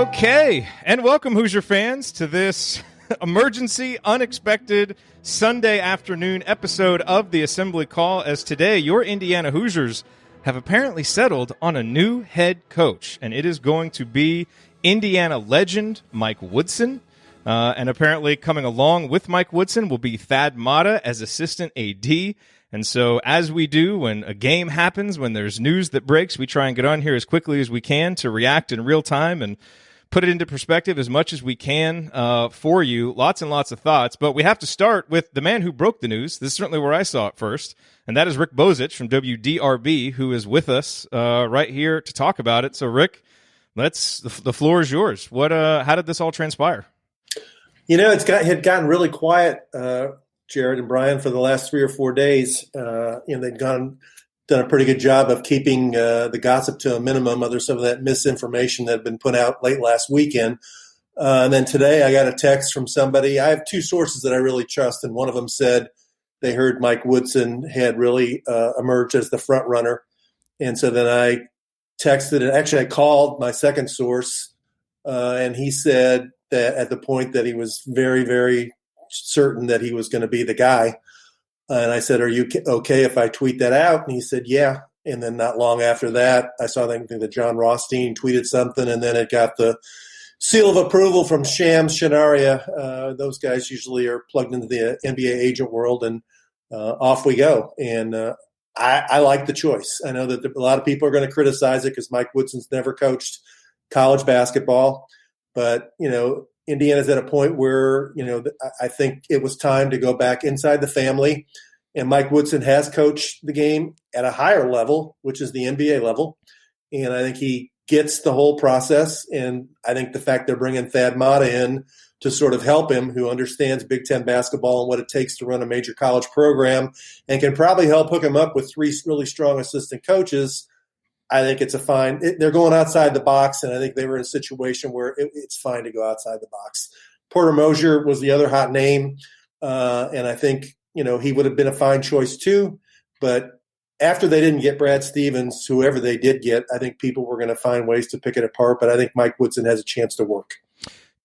Okay, and welcome, Hoosier fans, to this emergency, unexpected Sunday afternoon episode of the Assembly Call, as today your Indiana Hoosiers have apparently settled on a new head coach, and it is going to be Indiana legend Mike Woodson. And apparently coming along with Mike Woodson will be Thad Matta as assistant AD. And so as we do when a game happens, when there's news that breaks, we try and get on here as quickly as we can to react in real time and put it into perspective as much as we can for you. Lots and lots of thoughts. But we have to start with the man who broke the news. This is certainly where I saw it first. And that is Rick Bozich from WDRB, who is with us right here to talk about it. So, Rick, the floor is yours. How did this all transpire? You know, it had gotten really quiet, Jerod and Brian, for the last 3 or 4 days. They'd done a pretty good job of keeping the gossip to a minimum. There's some of that misinformation that had been put out late last weekend. And then today I got a text from somebody. I have two sources that I really trust, and one of them said they heard Mike Woodson had really emerged as the front runner. And so then I texted, and actually I called my second source, and he said that at the point that he was very, very certain that he was going to be the guy. And I said, "Are you okay if I tweet that out?" And he said, "Yeah." And then not long after that, I saw that John Rothstein tweeted something, and then it got the seal of approval from Shams Shanaria. Those guys usually are plugged into the NBA agent world, and off we go. And I like the choice. I know that a lot of people are going to criticize it because Mike Woodson's never coached college basketball. But, Indiana's at a point where, I think it was time to go back inside the family. And Mike Woodson has coached the game at a higher level, which is the NBA level. And I think he gets the whole process. And I think the fact they're bringing Thad Matta in to sort of help him, who understands Big Ten basketball and what it takes to run a major college program, and can probably help hook him up with 3 really strong assistant coaches, I think it's a fine. They're going outside the box, and I think they were in a situation where it's fine to go outside the box. Porter Moser was the other hot name, and I think he would have been a fine choice too. But after they didn't get Brad Stevens, whoever they did get, I think people were going to find ways to pick it apart. But I think Mike Woodson has a chance to work.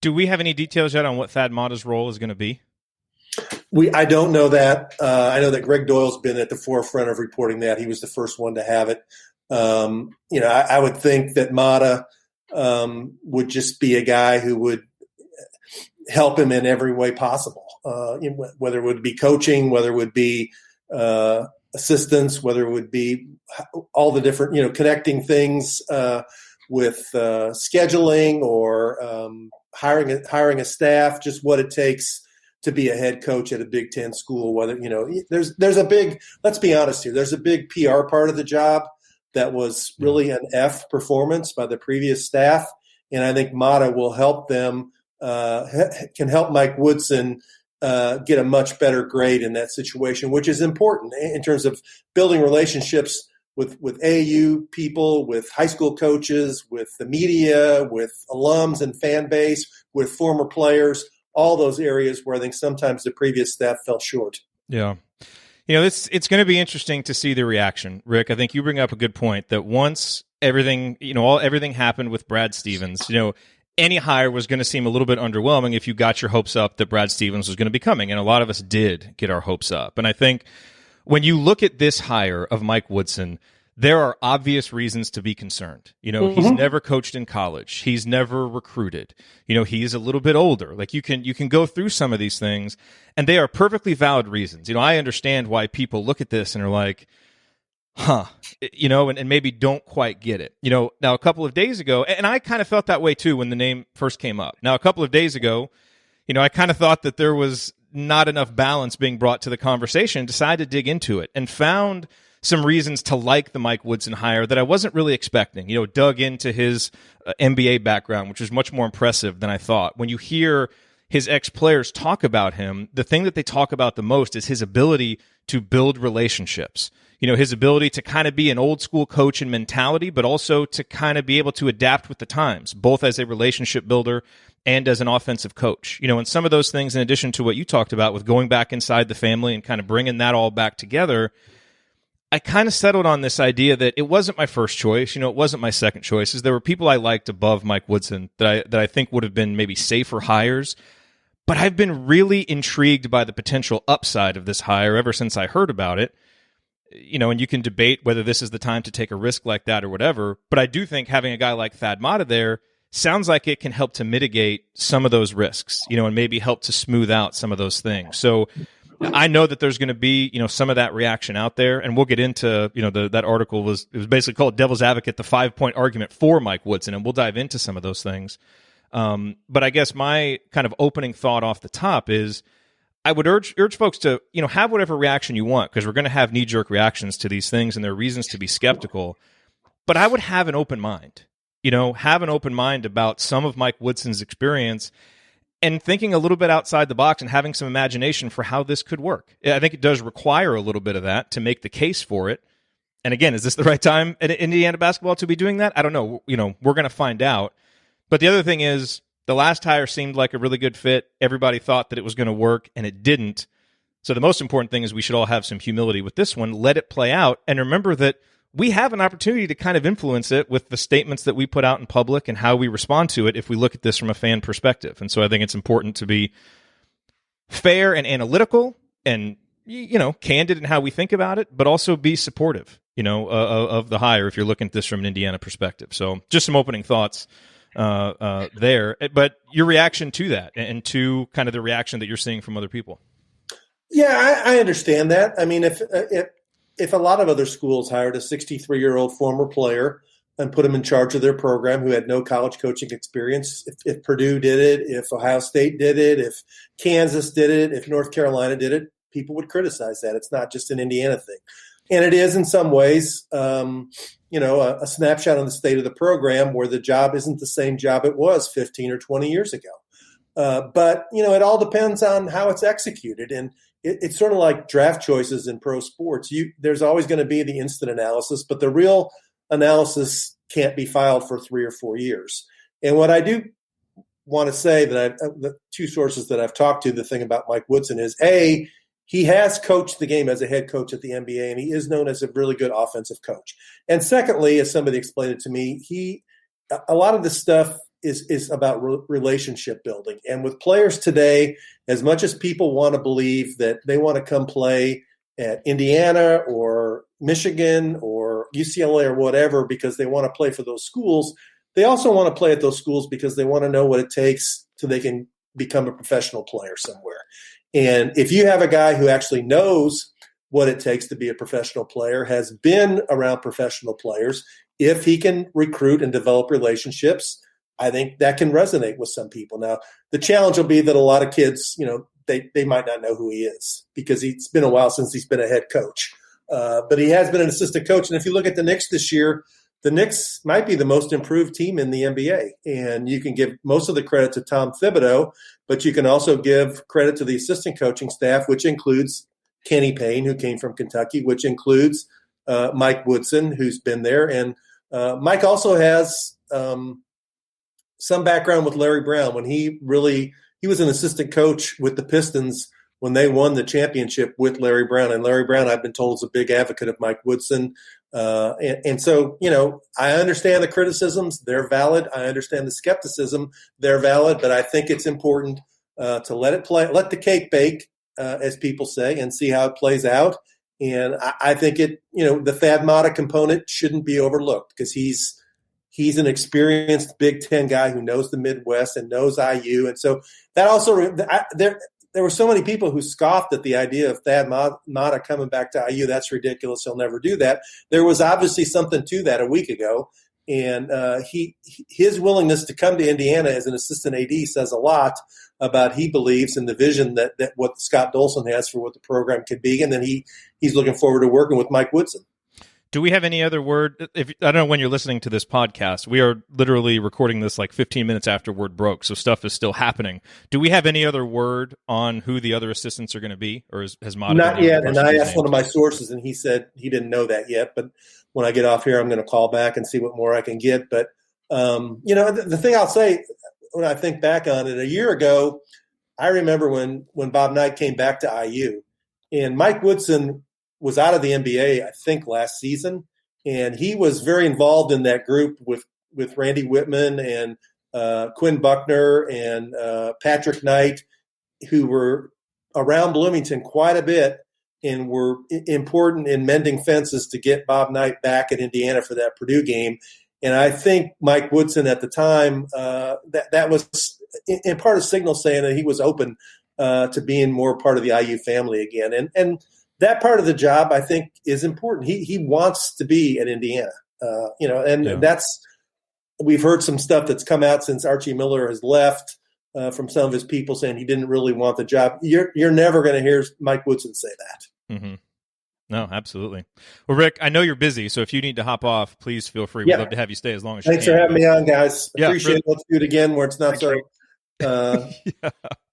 Do we have any details yet on what Thad Matta's role is going to be? I don't know that. I know that Greg Doyle's been at the forefront of reporting that. He was the first one to have it. I would think that Matta would just be a guy who would help him in every way possible, whether it would be coaching, whether it would be assistance, whether it would be all the different, connecting things with scheduling or hiring a staff, just what it takes to be a head coach at a Big Ten school. Whether, there's a big, let's be honest here, there's a big PR part of the job that was really an F performance by the previous staff. And I think Matta will help them, can help Mike Woodson get a much better grade in that situation, which is important in terms of building relationships with AAU people, with high school coaches, with the media, with alums and fan base, with former players, all those areas where I think sometimes the previous staff fell short. Yeah. It's going to be interesting to see the reaction, Rick. I think you bring up a good point that once everything happened with Brad Stevens, any hire was going to seem a little bit underwhelming if you got your hopes up that Brad Stevens was going to be coming. And a lot of us did get our hopes up. And I think when you look at this hire of Mike Woodson, there are obvious reasons to be concerned. He's never coached in college. He's never recruited. He's a little bit older. Like you can go through some of these things, and they are perfectly valid reasons. I understand why people look at this and are like, and maybe don't quite get it. Now a couple of days ago, and I kind of felt that way too when the name first came up. Now a couple of days ago, I kind of thought that there was not enough balance being brought to the conversation, decided to dig into it, and found some reasons to like the Mike Woodson hire that I wasn't really expecting. Dug into his NBA background, which was much more impressive than I thought. When you hear his ex-players talk about him, the thing that they talk about the most is his ability to build relationships. His ability to kind of be an old school coach in mentality, but also to kind of be able to adapt with the times, both as a relationship builder and as an offensive coach. And some of those things, in addition to what you talked about with going back inside the family and kind of bringing that all back together, I kind of settled on this idea that it wasn't my first choice. It wasn't my second choice. There were people I liked above Mike Woodson that I think would have been maybe safer hires. But I've been really intrigued by the potential upside of this hire ever since I heard about it. And you can debate whether this is the time to take a risk like that or whatever. But I do think having a guy like Thad Matta there sounds like it can help to mitigate some of those risks, and maybe help to smooth out some of those things. So I know that there's going to be, some of that reaction out there, and we'll get into, that article was basically called Devil's Advocate, the 5-point argument for Mike Woodson, and we'll dive into some of those things. But I guess my kind of opening thought off the top is I would urge folks to, have whatever reaction you want, because we're going to have knee-jerk reactions to these things, and there are reasons to be skeptical. But I would have an open mind, have an open mind about some of Mike Woodson's experience and thinking a little bit outside the box and having some imagination for how this could work. I think it does require a little bit of that to make the case for it. And again, is this the right time at Indiana basketball to be doing that? I don't know. We're going to find out. But the other thing is, the last hire seemed like a really good fit. Everybody thought that it was going to work, and it didn't. So the most important thing is we should all have some humility with this one. Let it play out, and remember that we have an opportunity to kind of influence it with the statements that we put out in public and how we respond to it if we look at this from a fan perspective. And so I think it's important to be fair and analytical and, candid in how we think about it, but also be supportive, of the hire if you're looking at this from an Indiana perspective. So just some opening thoughts there. But your reaction to that and to kind of the reaction that you're seeing from other people. Yeah, I understand that. I mean, if a lot of other schools hired a 63-year-old former player and put him in charge of their program who had no college coaching experience, if Purdue did it, if Ohio State did it, if Kansas did it, if North Carolina did it, people would criticize that. It's not just an Indiana thing. And it is in some ways, a snapshot on the state of the program where the job isn't the same job it was 15 or 20 years ago. But it all depends on how it's executed. And it's sort of like draft choices in pro sports. There's always going to be the instant analysis, but the real analysis can't be filed for 3 or 4 years. And what I do want to say that the two sources that I've talked to, the thing about Mike Woodson is, A, he has coached the game as a head coach at the NBA, and he is known as a really good offensive coach. And secondly, as somebody explained it to me, a lot of this stuff is about relationship building. And with players today, as much as people want to believe that they want to come play at Indiana or Michigan or UCLA or whatever because they want to play for those schools, they also want to play at those schools because they want to know what it takes so they can become a professional player somewhere. And if you have a guy who actually knows what it takes to be a professional player, has been around professional players, if he can recruit and develop relationships, I think that can resonate with some people. Now, the challenge will be that a lot of kids, they might not know who he is because it's been a while since he's been a head coach. But he has been an assistant coach. And if you look at the Knicks this year, the Knicks might be the most improved team in the NBA. And you can give most of the credit to Tom Thibodeau, but you can also give credit to the assistant coaching staff, which includes Kenny Payne, who came from Kentucky, which includes Mike Woodson, who's been there. And Mike also has some background with Larry Brown when he was an assistant coach with the Pistons when they won the championship with Larry Brown. And Larry Brown, I've been told, is a big advocate of Mike Woodson. And so, I understand the criticisms. They're valid. I understand the skepticism. They're valid. But I think it's important to let the cake bake, as people say, and see how it plays out. And I think the Thad Matta component shouldn't be overlooked because he's an experienced Big Ten guy who knows the Midwest and knows IU. And so that also there were so many people who scoffed at the idea of Thad Matta coming back to IU. That's ridiculous. He'll never do that. There was obviously something to that a week ago. And his willingness to come to Indiana as an assistant AD says a lot about he believes in the vision that what Scott Dolson has for what the program could be. And then he's looking forward to working with Mike Woodson. Do we have any other word? I don't know when you're listening to this podcast. We are literally recording this like 15 minutes after word broke, so stuff is still happening. Do we have any other word on who the other assistants are going to be, or has Matta? Not yet, and I asked one of my sources, and he said he didn't know that yet. But when I get off here, I'm going to call back and see what more I can get. But the thing I'll say when I think back on it, a year ago, I remember when Bob Knight came back to IU, and Mike Woodson was out of the NBA, I think, last season, and he was very involved in that group with Randy Whitman and Quinn Buckner and Patrick Knight, who were around Bloomington quite a bit and were important in mending fences to get Bob Knight back at Indiana for that Purdue game. And I think Mike Woodson at the time, that was in part of signal saying that he was open to being more part of the IU family again. And that part of the job, I think, is important. He wants to be at Indiana, that's – we've heard some stuff that's come out since Archie Miller has left from some of his people saying he didn't really want the job. You're never going to hear Mike Woodson say that. Mm-hmm. No, absolutely. Well, Rick, I know you're busy, so if you need to hop off, please feel free. We'd love to have you stay as long as you can. Thanks for having me on, guys. Yeah, Appreciate it. Let's do it again where it's not so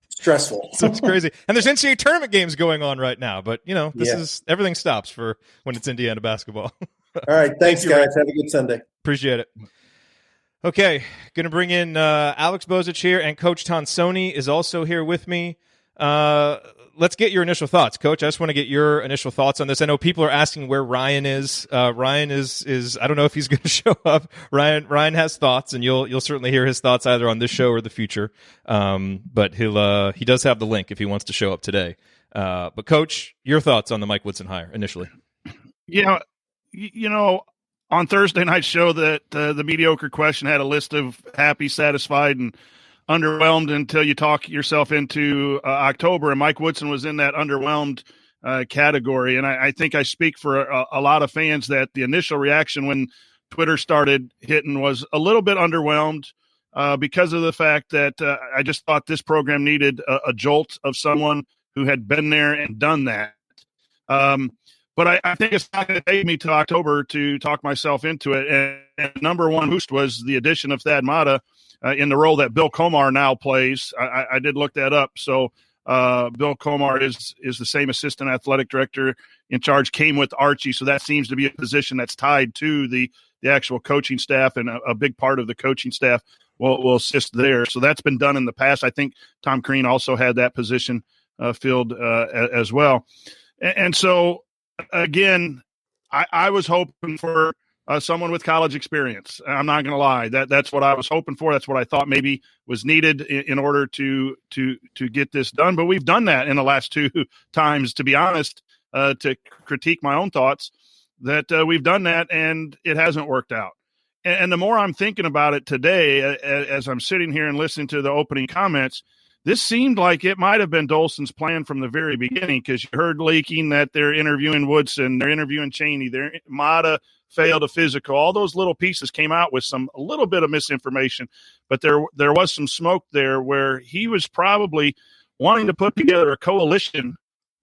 stressful. So it's crazy. And there's NCAA tournament games going on right now, but, this is everything stops for when it's Indiana basketball. All right. Thanks, guys. Have a good Sunday. Appreciate it. Okay, going to bring in Alex Bozich here, and Coach Tonsoni is also here with me. Let's get your initial thoughts, Coach. I just want to get your initial thoughts on this. I know people are asking where Ryan is. Ryan is I don't know if he's going to show up. Ryan has thoughts, and you'll certainly hear his thoughts either on this show or the future. But he does have the link if he wants to show up today. But Coach, your thoughts on the Mike Woodson hire initially? Yeah, on Thursday night's show that the mediocre question had a list of happy, satisfied, and underwhelmed until you talk yourself into October, and Mike Woodson was in that underwhelmed category. And I think I speak for a lot of fans that the initial reaction when Twitter started hitting was a little bit underwhelmed because of the fact that I just thought this program needed a jolt of someone who had been there and done that. But I think it's not going to take me to October to talk myself into it. And number one boost was the addition of Thad Matta in the role that Bill Comar now plays. I did look that up. So Bill Comar is the same assistant athletic director in charge, came with Archie. So that seems to be a position that's tied to the actual coaching staff, and a big part of the coaching staff will assist there. So that's been done in the past. I think Tom Crean also had that position filled as well. And so, again, I was hoping for someone with college experience. I'm not going to lie. That's what I was hoping for. That's what I thought maybe was needed in order to get this done. But we've done that in the last two times, to be honest, to critique my own thoughts, that we've done that and it hasn't worked out. And the more I'm thinking about it today, as I'm sitting here and listening to the opening comments, this seemed like it might have been Dolson's plan from the very beginning, because you heard leaking that they're interviewing Woodson, they're interviewing Chaney, Matta failed a physical. All those little pieces came out with a little bit of misinformation, but there was some smoke there where he was probably wanting to put together a coalition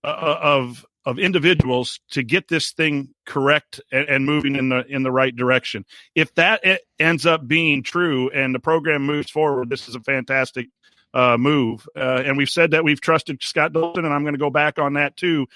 of individuals to get this thing correct and moving in the right direction. If that ends up being true and the program moves forward, this is a fantastic move. And we've said that we've trusted Scott Dolson, and I'm going to go back on that too.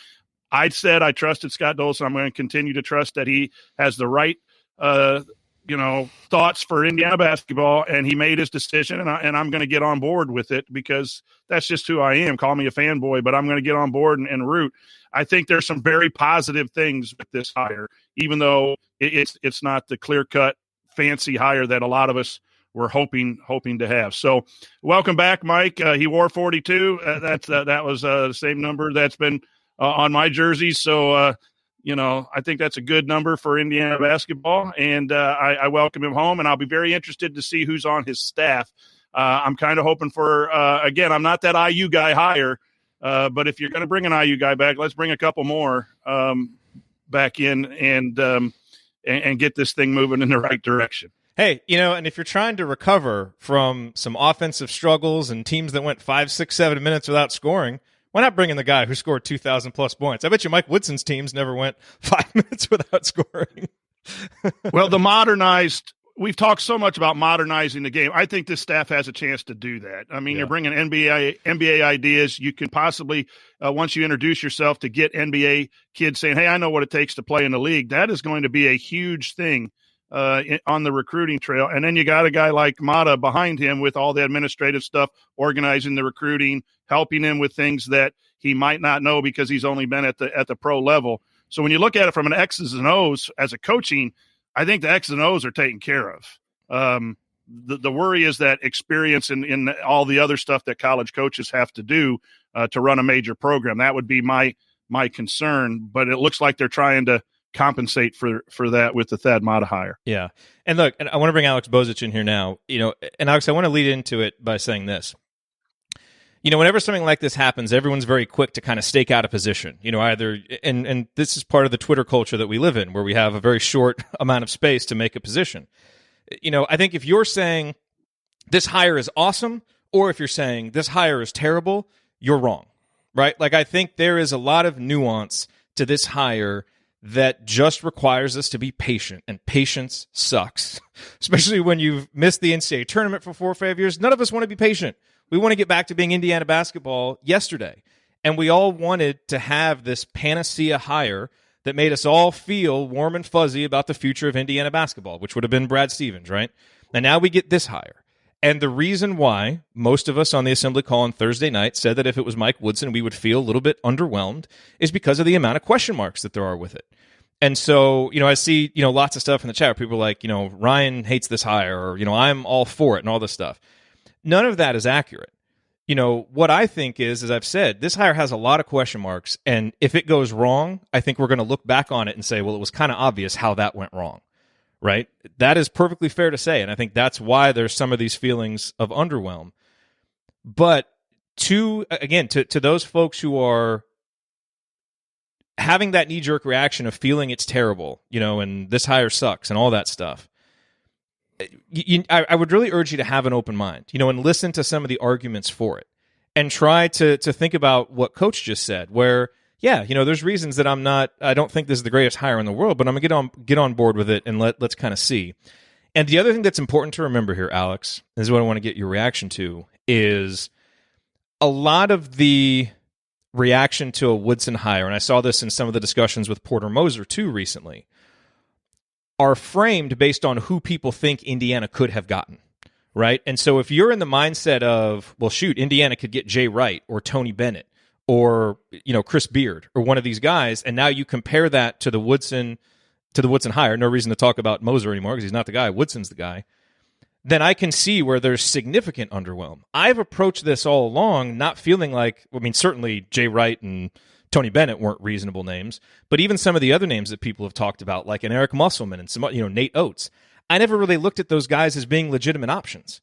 I said I trusted Scott Dolson. I'm going to continue to trust that he has the right, thoughts for Indiana basketball, and he made his decision, and I'm going to get on board with it because that's just who I am. Call me a fanboy, but I'm going to get on board and root. I think there's some very positive things with this hire, even though it's not the clear-cut, fancy hire that a lot of us were hoping to have. So welcome back, Mike. He wore 42. That was the same number that's been on my jersey. So, I think that's a good number for Indiana basketball, and I welcome him home, and I'll be very interested to see who's on his staff. I'm kind of hoping for, again, I'm not that IU guy hire, but if you're going to bring an IU guy back, let's bring a couple more back in and get this thing moving in the right direction. Hey, and if you're trying to recover from some offensive struggles and teams that went 5, 6, 7 minutes without scoring, why not bring in the guy who scored 2,000 plus points? I bet you Mike Woodson's teams never went 5 minutes without scoring. Well, we've talked so much about modernizing the game. I think this staff has a chance to do that. I mean, You're bringing NBA ideas. You can possibly, once you introduce yourself, to get NBA kids saying, hey, I know what it takes to play in the league. That is going to be a huge thing on the recruiting trail. And then you got a guy like Matta behind him with all the administrative stuff, organizing the recruiting, helping him with things that he might not know because he's only been at the pro level. So when you look at it from an X's and O's as a coaching, I think the X's and O's are taken care of. The worry is that experience in all the other stuff that college coaches have to do to run a major program. That would be my concern, but it looks like they're trying to compensate for that with the Thad Matta hire. Yeah. And look, and I want to bring Alex Bozich in here now, and Alex, I want to lead into it by saying this. Whenever something like this happens, everyone's very quick to kind of stake out a position, either, and this is part of the Twitter culture that we live in, where we have a very short amount of space to make a position. I think if you're saying this hire is awesome, or if you're saying this hire is terrible, you're wrong, right? Like, I think there is a lot of nuance to this hire that just requires us to be patient, and patience sucks, especially when you've missed the NCAA tournament for 4 or 5 years. None of us want to be patient. We want to get back to being Indiana basketball yesterday, and we all wanted to have this panacea hire that made us all feel warm and fuzzy about the future of Indiana basketball, which would have been Brad Stevens, right? And now we get this hire. And the reason why most of us on the assembly call on Thursday night said that if it was Mike Woodson, we would feel a little bit underwhelmed is because of the amount of question marks that there are with it. And so, I see, lots of stuff in the chat where people are like, Ryan hates this hire, or, I'm all for it and all this stuff. None of that is accurate. What I think is, as I've said, this hire has a lot of question marks. And if it goes wrong, I think we're going to look back on it and say, well, it was kind of obvious how that went wrong. Right? That is perfectly fair to say. And I think that's why there's some of these feelings of underwhelm. But to those folks who are having that knee-jerk reaction of feeling it's terrible, and this hire sucks and all that stuff, I would really urge you to have an open mind, and listen to some of the arguments for it and try to think about what Coach just said, where, yeah, there's reasons that I don't think this is the greatest hire in the world, but I'm going to get on board with it and let's kind of see. And the other thing that's important to remember here, Alex, is what I want to get your reaction to, is a lot of the reaction to a Woodson hire, and I saw this in some of the discussions with Porter Moser too recently, are framed based on who people think Indiana could have gotten, right? And so if you're in the mindset of, well, shoot, Indiana could get Jay Wright or Tony Bennett or Chris Beard or one of these guys, and now you compare that to the Woodson hire, no reason to talk about Moser anymore because he's not the guy, Woodson's the guy, then I can see where there's significant underwhelm. I've approached this all along not feeling like, certainly Jay Wright and Tony Bennett weren't reasonable names, but even some of the other names that people have talked about, like an Eric Musselman and some, Nate Oates, I never really looked at those guys as being legitimate options.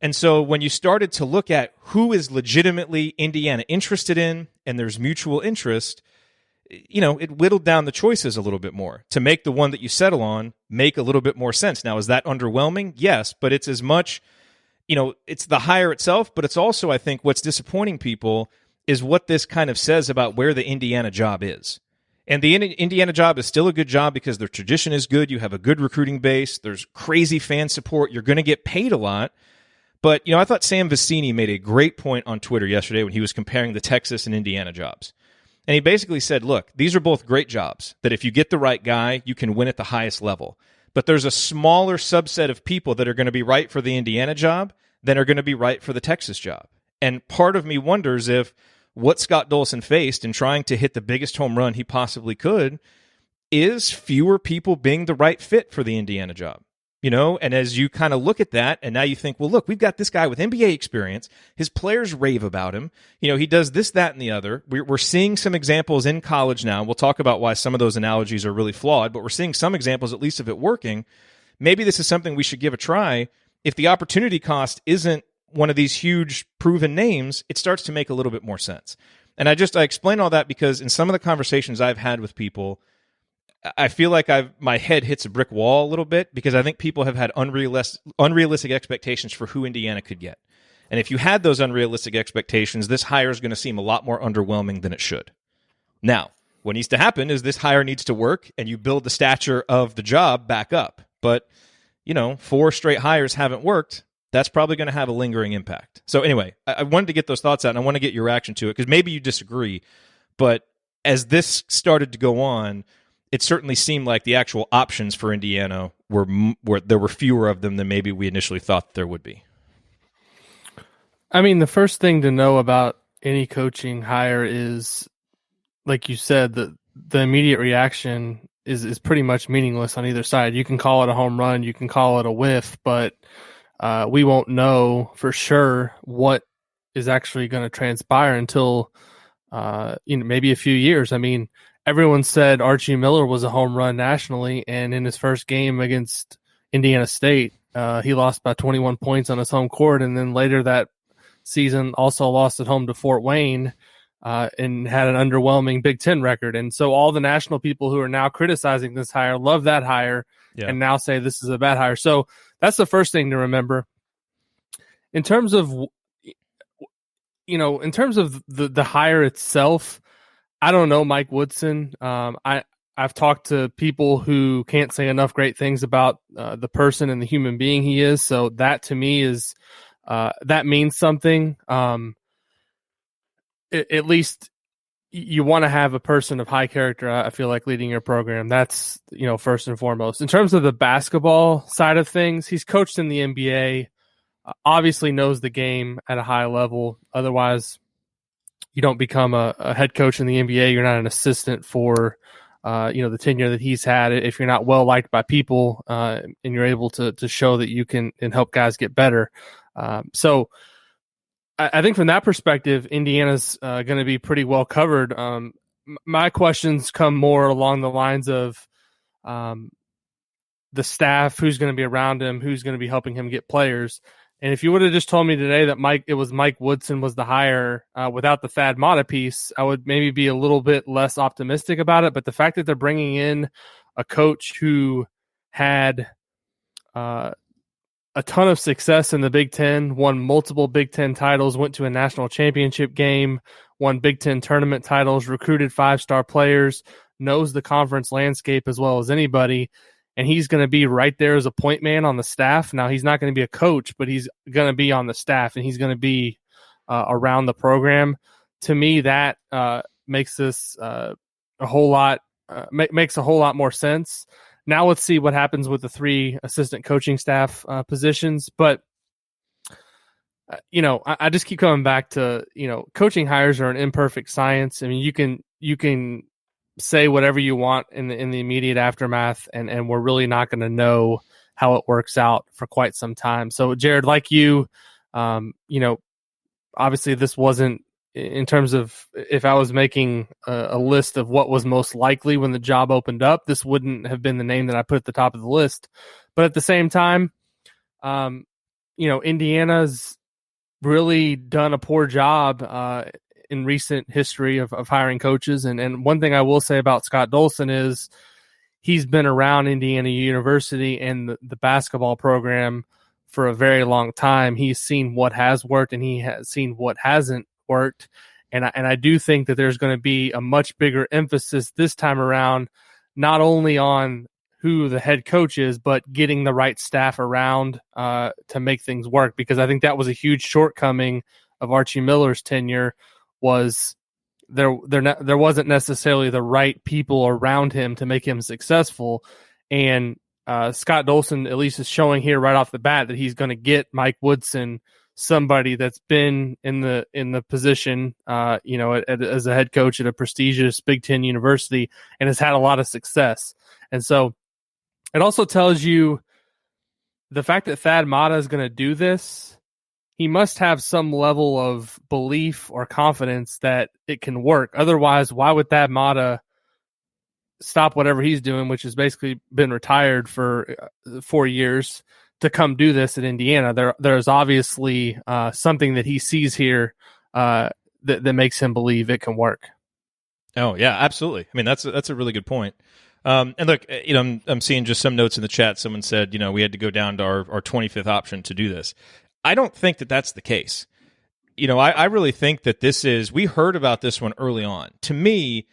And so when you started to look at who is legitimately Indiana interested in, and there's mutual interest, it whittled down the choices a little bit more to make the one that you settle on make a little bit more sense. Now, is that underwhelming? Yes, but it's as much, it's the hire itself, but it's also, I think, what's disappointing people is what this kind of says about where the Indiana job is. And the Indiana job is still a good job because their tradition is good. You have a good recruiting base. There's crazy fan support. You're going to get paid a lot. But, I thought Sam Vecini made a great point on Twitter yesterday when he was comparing the Texas and Indiana jobs. And he basically said, look, these are both great jobs, that if you get the right guy, you can win at the highest level. But there's a smaller subset of people that are going to be right for the Indiana job than are going to be right for the Texas job. And part of me wonders if what Scott Dolson faced in trying to hit the biggest home run he possibly could is fewer people being the right fit for the Indiana job. And as you kind of look at that, and now you think, well, look, we've got this guy with NBA experience. His players rave about him. He does this, that, and the other. We're seeing some examples in college now. We'll talk about why some of those analogies are really flawed, but we're seeing some examples, at least, of it working. Maybe this is something we should give a try. If the opportunity cost isn't one of these huge proven names, it starts to make a little bit more sense. And I explain all that because in some of the conversations I've had with people, I feel like my head hits a brick wall a little bit because I think people have had unrealistic expectations for who Indiana could get. And if you had those unrealistic expectations, this hire is going to seem a lot more underwhelming than it should. Now, what needs to happen is this hire needs to work and you build the stature of the job back up. But, 4 straight hires haven't worked. That's probably going to have a lingering impact. So anyway, I wanted to get those thoughts out and I want to get your reaction to it because maybe you disagree. But as this started to go on, it certainly seemed like the actual options for Indiana were there were fewer of them than maybe we initially thought there would be. I mean, the first thing to know about any coaching hire is, like you said, the immediate reaction is pretty much meaningless on either side. You can call it a home run, you can call it a whiff, but we won't know for sure what is actually going to transpire until maybe a few years. I mean, everyone said Archie Miller was a home run nationally, and in his first game against Indiana State, he lost by 21 points on his home court, and then later that season also lost at home to Fort Wayne and had an underwhelming Big Ten record. And so all the national people who are now criticizing this hire love that hire and now say this is a bad hire. So that's the first thing to remember. In terms of, the hire itself, I don't know Mike Woodson. I've talked to people who can't say enough great things about the person and the human being he is. So that to me is that means something. At least you want to have a person of high character, I feel like, leading your program. That's, first and foremost. In terms of the basketball side of things, he's coached in the NBA, obviously knows the game at a high level. Otherwise, you don't become a head coach in the NBA. You're not an assistant for, the tenure that he's had. If you're not well liked by people and you're able to show that you can and help guys get better. So I think from that perspective, Indiana's going to be pretty well covered. My questions come more along the lines of the staff, who's going to be around him, who's going to be helping him get players. And if you would have just told me today that Mike Woodson was the hire without the Thad Matta piece, I would maybe be a little bit less optimistic about it. But the fact that they're bringing in a coach who had a ton of success in the Big Ten, won multiple Big Ten titles, went to a national championship game, won Big Ten tournament titles, recruited 5-star players, knows the conference landscape as well as anybody, and he's going to be right there as a point man on the staff. Now, he's not going to be a coach, but he's going to be on the staff, and he's going to be around the program. To me, that makes this a whole lot more sense. Now let's see what happens with the 3 assistant coaching staff positions. But, I just keep coming back to, coaching hires are an imperfect science. I mean, you can say whatever you want in the immediate aftermath, and we're really not going to know how it works out for quite some time. So, Jerod, like you, obviously this wasn't, in terms of if I was making a list of what was most likely when the job opened up, this wouldn't have been the name that I put at the top of the list. But at the same time, Indiana's really done a poor job in recent history of hiring coaches. And one thing I will say about Scott Dolson is he's been around Indiana University and the basketball program for a very long time. He's seen what has worked and he has seen what hasn't worked. And I do think that there's going to be a much bigger emphasis this time around, not only on who the head coach is, but getting the right staff around to make things work. Because I think that was a huge shortcoming of Archie Miller's tenure, was there wasn't necessarily the right people around him to make him successful. And Scott Dolson at least is showing here right off the bat that he's going to get Mike Woodson, somebody that's been in the position, as a head coach at a prestigious Big Ten university and has had a lot of success. And so it also tells you the fact that Thad Matta is going to do this, he must have some level of belief or confidence that it can work. Otherwise, why would Thad Matta stop whatever he's doing, which has basically been retired for 4 years, to come do this at Indiana? There's obviously something that he sees here that makes him believe it can work. Oh yeah, absolutely. I mean, that's a really good point. And look, I'm seeing just some notes in the chat. Someone said, we had to go down to our 25th option to do this. I don't think that that's the case. I really think that we heard about this one early on. To me,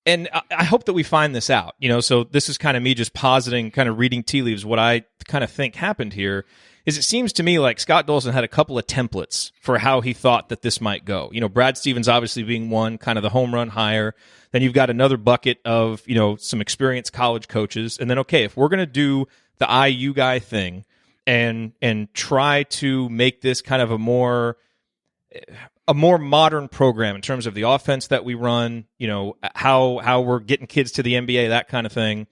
and I hope that we find this out, so this is kind of me just positing, kind of reading tea leaves. What I kind of think happened here is it seems to me like Scott Dolson had a couple of templates for how he thought that this might go. Brad Stevens obviously being one, kind of the home run hire. Then you've got another bucket of, some experienced college coaches. And then, okay, if we're going to do the IU guy thing and try to make this kind of a more, a more modern program in terms of the offense that we run, how we're getting kids to the NBA, that kind of thing.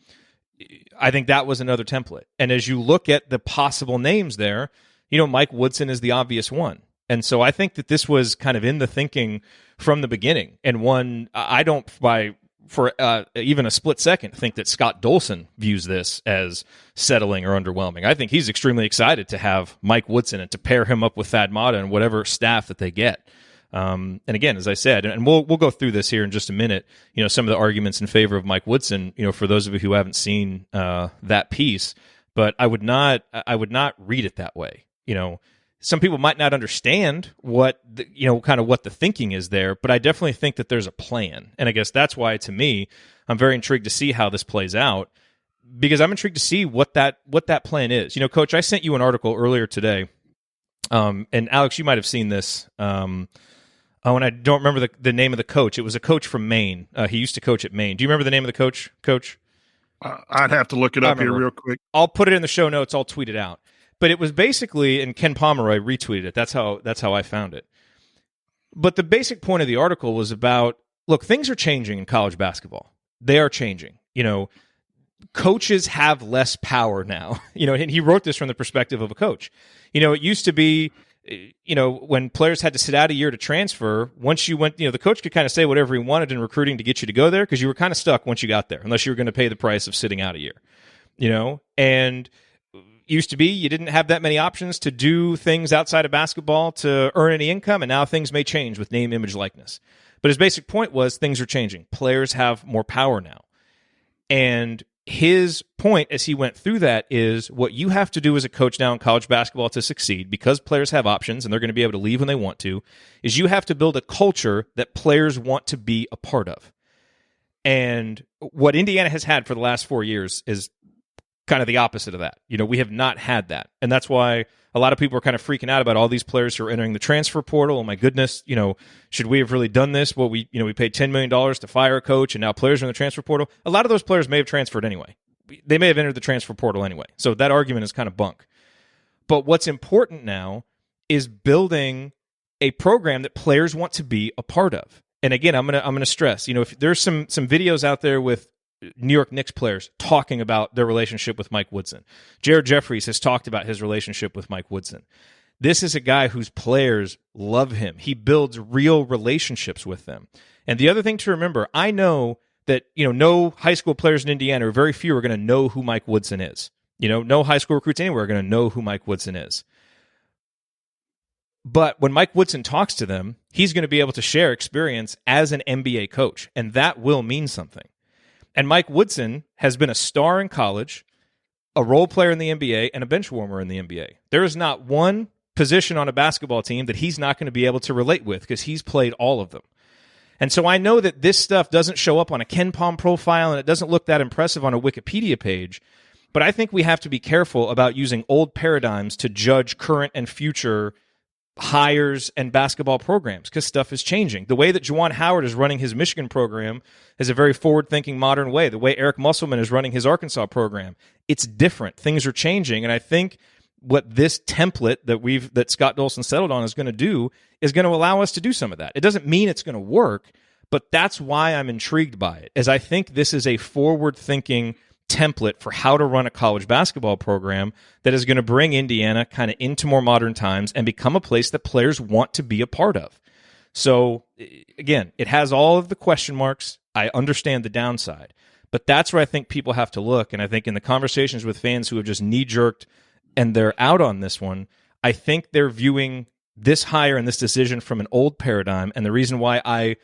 I think that was another template. And as you look at the possible names there, Mike Woodson is the obvious one. And so I think that this was kind of in the thinking from the beginning. And one, I don't, for even a split second, think that Scott Dolson views this as settling or underwhelming. I think he's extremely excited to have Mike Woodson and to pair him up with Thad Matta and whatever staff that they get. And again, as I said, and we'll go through this here in just a minute, some of the arguments in favor of Mike Woodson, for those of you who haven't seen that piece, but I would not read it that way. Some people might not understand what what the thinking is there, but I definitely think that there's a plan. And I guess that's why, to me, I'm very intrigued to see how this plays out, because I'm intrigued to see what that plan is. Coach, I sent you an article earlier today, and Alex, you might have seen this. And I don't remember the name of the coach. It was a coach from Maine. He used to coach at Maine. Do you remember the name of the coach, Coach? I'd have to look it up here real quick. I'll put it in the show notes. I'll tweet it out. But it was basically, and Ken Pomeroy retweeted it. That's how I found it. But the basic point of the article was about, look, things are changing in college basketball. They are changing. Coaches have less power now. And he wrote this from the perspective of a coach. It used to be, when players had to sit out a year to transfer, once you went, the coach could kind of say whatever he wanted in recruiting to get you to go there, because you were kind of stuck once you got there, unless you were going to pay the price of sitting out a year. And used to be you didn't have that many options to do things outside of basketball to earn any income, and now things may change with name, image, likeness. But his basic point was things are changing. Players have more power now. And his point as he went through that is what you have to do as a coach now in college basketball to succeed, because players have options and they're going to be able to leave when they want to, is you have to build a culture that players want to be a part of. And what Indiana has had for the last 4 years is kind of the opposite of that. We have not had that. And that's why a lot of people are kind of freaking out about all these players who are entering the transfer portal. Oh my goodness, should we have really done this? Well, we paid $10 million to fire a coach, and now players are in the transfer portal. A lot of those players may have transferred anyway. They may have entered the transfer portal anyway. So that argument is kind of bunk. But what's important now is building a program that players want to be a part of. And again, I'm gonna stress, if there's some videos out there with New York Knicks players talking about their relationship with Mike Woodson. Jared Jeffries has talked about his relationship with Mike Woodson. This is a guy whose players love him. He builds real relationships with them. And the other thing to remember, I know that, no high school players in Indiana, or very few, are going to know who Mike Woodson is. No high school recruits anywhere are going to know who Mike Woodson is. But when Mike Woodson talks to them, he's going to be able to share experience as an NBA coach, and that will mean something. And Mike Woodson has been a star in college, a role player in the NBA, and a bench warmer in the NBA. There is not one position on a basketball team that he's not going to be able to relate with, because he's played all of them. And so I know that this stuff doesn't show up on a Ken Pom profile, and it doesn't look that impressive on a Wikipedia page, but I think we have to be careful about using old paradigms to judge current and future hires and basketball programs, because stuff is changing. The way that Juwan Howard is running his Michigan program is a very forward-thinking, modern way. The way Eric Musselman is running his Arkansas program, it's different. Things are changing, and I think what this template that Scott Dolson settled on is going to do is going to allow us to do some of that. It doesn't mean it's going to work, but that's why I'm intrigued by it, as I think this is a forward-thinking template for how to run a college basketball program that is going to bring Indiana kind of into more modern times and become a place that players want to be a part of. So again, it has all of the question marks. I understand the downside, but that's where I think people have to look. And I think in the conversations with fans who have just knee-jerked and they're out on this one, I think they're viewing this hire and this decision from an old paradigm. And the reason why I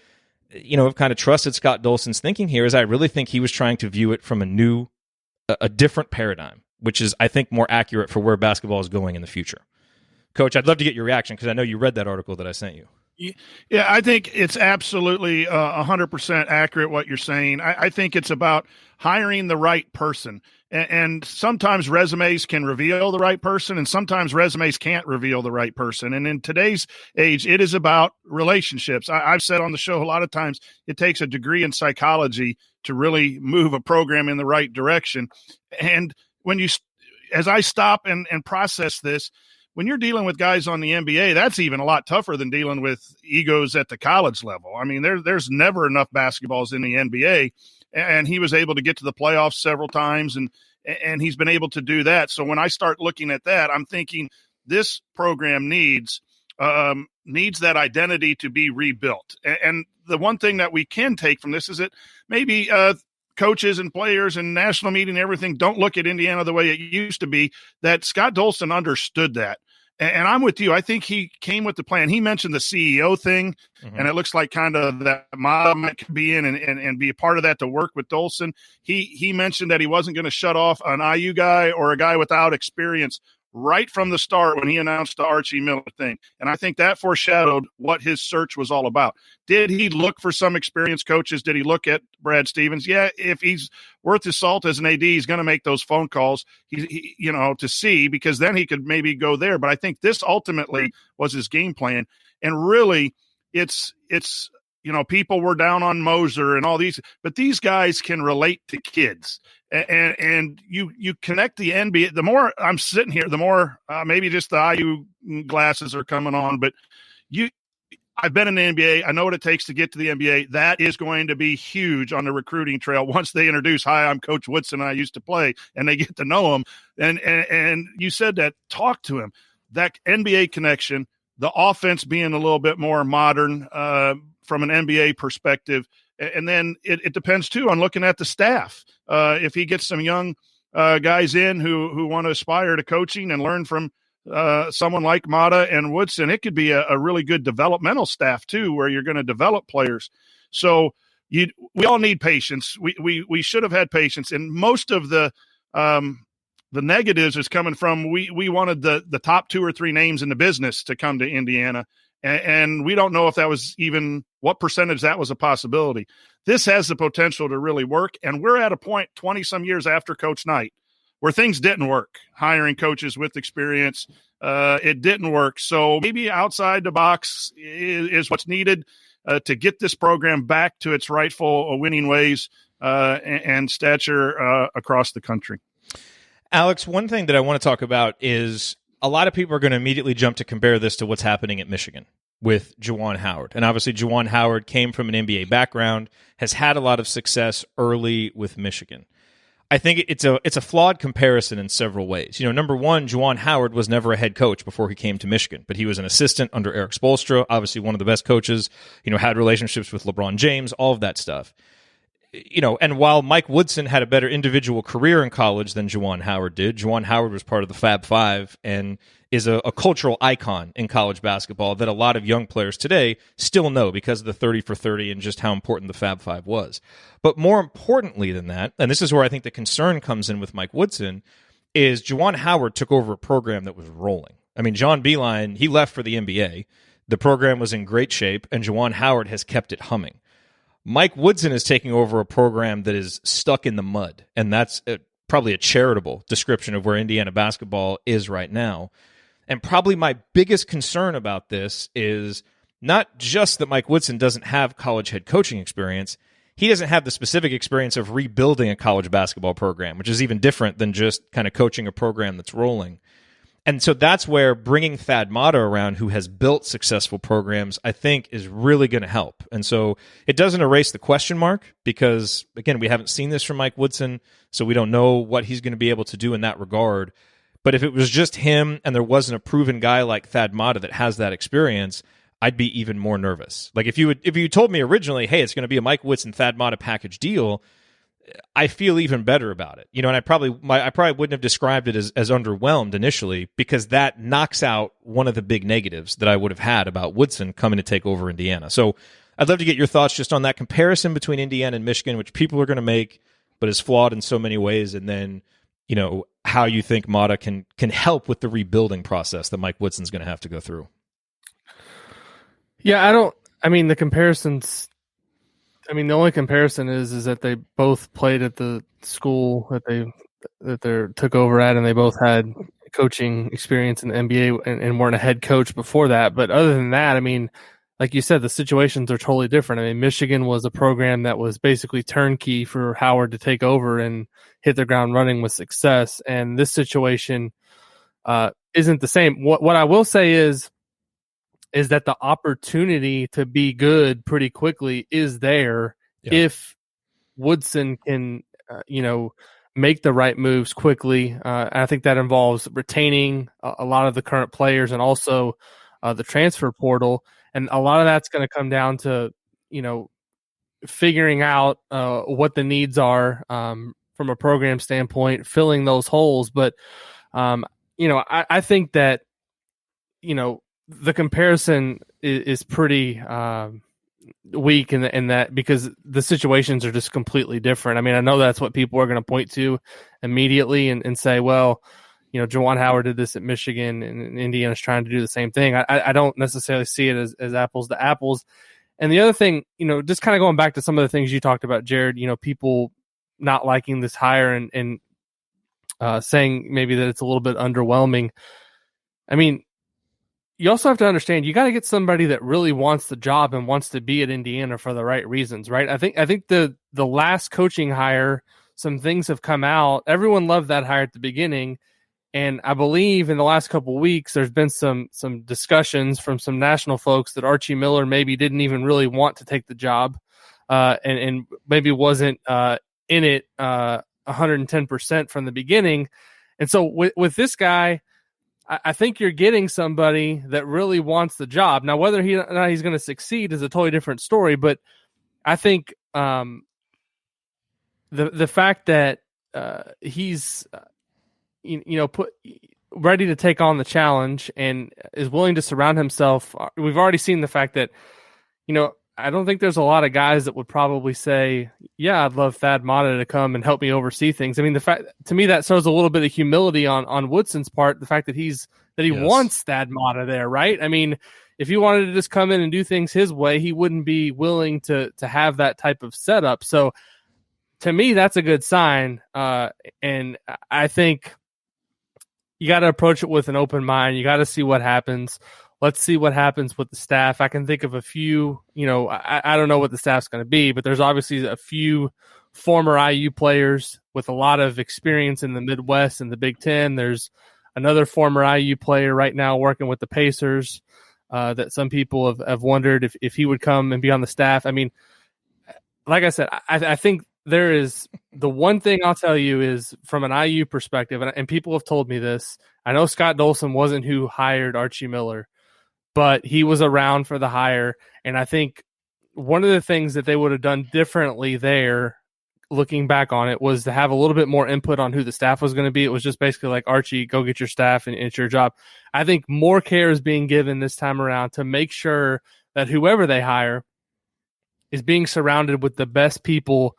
have kind of trusted Scott Dolson's thinking here is I really think he was trying to view it from a different paradigm, which is, I think, more accurate for where basketball is going in the future. Coach, I'd love to get your reaction, because I know you read that article that I sent you. Yeah, I think it's absolutely 100% accurate what you're saying. I think it's about hiring the right person. And sometimes resumes can reveal the right person, and sometimes resumes can't reveal the right person. And in today's age, it is about relationships. I've said on the show a lot of times, it takes a degree in psychology to really move a program in the right direction. And as I stop and process this, when you're dealing with guys on the NBA, that's even a lot tougher than dealing with egos at the college level. I mean, there's never enough basketballs in the NBA, and he was able to get to the playoffs several times, and he's been able to do that. So when I start looking at that, I'm thinking this program needs that identity to be rebuilt. And the one thing that we can take from this is that maybe coaches and players and national media and everything don't look at Indiana the way it used to be, that Scott Dolson understood that. And I'm with you. I think he came with the plan. He mentioned the CEO thing, and it looks like kind of that Mata might be in and be a part of that to work with Dolson. He mentioned that he wasn't going to shut off an IU guy or a guy without experience right from the start when he announced the Archie Miller thing. And I think that foreshadowed what his search was all about. Did he look for some experienced coaches? Did he look at Brad Stevens? Yeah, if he's worth his salt as an AD, he's going to make those phone calls, he to see, because then he could maybe go there. But I think this ultimately was his game plan. And really, it's people were down on Moser and all these, but these guys can relate to kids. And you connect the NBA. The more I'm sitting here, the more maybe just the IU glasses are coming on. But I've been in the NBA. I know what it takes to get to the NBA. That is going to be huge on the recruiting trail once they introduce, "Hi, I'm Coach Woodson. I used to play," and they get to know him. And you said that. Talk to him. That NBA connection, the offense being a little bit more modern from an NBA perspective. And then it depends, too, on looking at the staff. If he gets some young guys in who want to aspire to coaching and learn from someone like Mata and Woodson, it could be a really good developmental staff, too, where you're going to develop players. So we all need patience. We should have had patience. And most of the negatives is coming from we wanted the top 2 or 3 names in the business to come to Indiana. And we don't know if that was even what percentage that was a possibility. This has the potential to really work. And we're at a point 20 some years after Coach Knight where things didn't work, hiring coaches with experience. It didn't work. So maybe outside the box is what's needed to get this program back to its rightful winning ways and stature across the country. Alex, one thing that I want to talk about is a lot of people are going to immediately jump to compare this to what's happening at Michigan with Juwan Howard. And obviously, Juwan Howard came from an NBA background, has had a lot of success early with Michigan. I think it's a flawed comparison in several ways. Number one, Juwan Howard was never a head coach before he came to Michigan, but he was an assistant under Eric Spoelstra, obviously one of the best coaches, had relationships with LeBron James, all of that stuff. And while Mike Woodson had a better individual career in college than Juwan Howard did, Juwan Howard was part of the Fab Five and is a cultural icon in college basketball that a lot of young players today still know because of the 30 for 30 and just how important the Fab Five was. But more importantly than that, and this is where I think the concern comes in with Mike Woodson, is Juwan Howard took over a program that was rolling. I mean, John Beilein, he left for the NBA. The program was in great shape, and Juwan Howard has kept it humming. Mike Woodson is taking over a program that is stuck in the mud, and that's probably a charitable description of where Indiana basketball is right now. And probably my biggest concern about this is not just that Mike Woodson doesn't have college head coaching experience, he doesn't have the specific experience of rebuilding a college basketball program, which is even different than just kind of coaching a program that's rolling. And so that's where bringing Thad Matta around, who has built successful programs, I think is really going to help. And so it doesn't erase the question mark because, again, we haven't seen this from Mike Woodson, so we don't know what he's going to be able to do in that regard. But if it was just him and there wasn't a proven guy like Thad Matta that has that experience, I'd be even more nervous. Like if you told me originally, hey, it's going to be a Mike Woodson, Thad Matta package deal, I feel even better about it. And I probably wouldn't have described it as underwhelmed initially because that knocks out one of the big negatives that I would have had about Woodson coming to take over Indiana. So I'd love to get your thoughts just on that comparison between Indiana and Michigan, which people are going to make, but is flawed in so many ways. And then, how you think Matta can help with the rebuilding process that Mike Woodson's going to have to go through. Yeah, the comparisons, the only comparison is that they both played at the school that they took over at, and they both had coaching experience in the NBA and weren't a head coach before that. But other than that, like you said, the situations are totally different. Michigan was a program that was basically turnkey for Howard to take over and hit the ground running with success. And this situation, isn't the same. What I will say is that the opportunity to be good pretty quickly is there if Woodson can, make the right moves quickly. I think that involves retaining a lot of the current players and also the transfer portal. And a lot of that's going to come down to, figuring out what the needs are from a program standpoint, filling those holes. But, I think that, the comparison is pretty weak in that because the situations are just completely different. I mean, I know that's what people are going to point to immediately and say, well, Juwan Howard did this at Michigan and Indiana's trying to do the same thing. I don't necessarily see it as apples to apples. And the other thing, just kind of going back to some of the things you talked about, Jerod, people not liking this hire and saying maybe that it's a little bit underwhelming. I mean, you also have to understand you got to get somebody that really wants the job and wants to be at Indiana for the right reasons, right? I think the last coaching hire, some things have come out. Everyone loved that hire at the beginning. And I believe in the last couple of weeks, there's been some discussions from some national folks that Archie Miller maybe didn't even really want to take the job, and maybe wasn't in it 110% from the beginning. And so with this guy, I think you're getting somebody that really wants the job. Now, whether he's going to succeed is a totally different story. But I think the fact that he's ready to take on the challenge and is willing to surround himself. We've already seen the fact that, I don't think there's a lot of guys that would probably say, yeah, I'd love Thad Matta to come and help me oversee things. I mean, the fact to me that shows a little bit of humility on Woodson's part, the fact that he wants Thad Matta there, right? I mean, if he wanted to just come in and do things his way, he wouldn't be willing to have that type of setup. So to me, that's a good sign. And I think you got to approach it with an open mind. You got to see what happens. Let's see what happens with the staff. I can think of a few, I don't know what the staff's going to be, but there's obviously a few former IU players with a lot of experience in the Midwest and the Big Ten. There's another former IU player right now working with the Pacers that some people have wondered if he would come and be on the staff. I mean, like I said, I think there is the one thing I'll tell you is from an IU perspective, and people have told me this. I know Scott Dolson wasn't who hired Archie Miller, but he was around for the hire. And I think one of the things that they would have done differently there, looking back on it, was to have a little bit more input on who the staff was going to be. It was just basically like, Archie, go get your staff and it's your job. I think more care is being given this time around to make sure that whoever they hire is being surrounded with the best people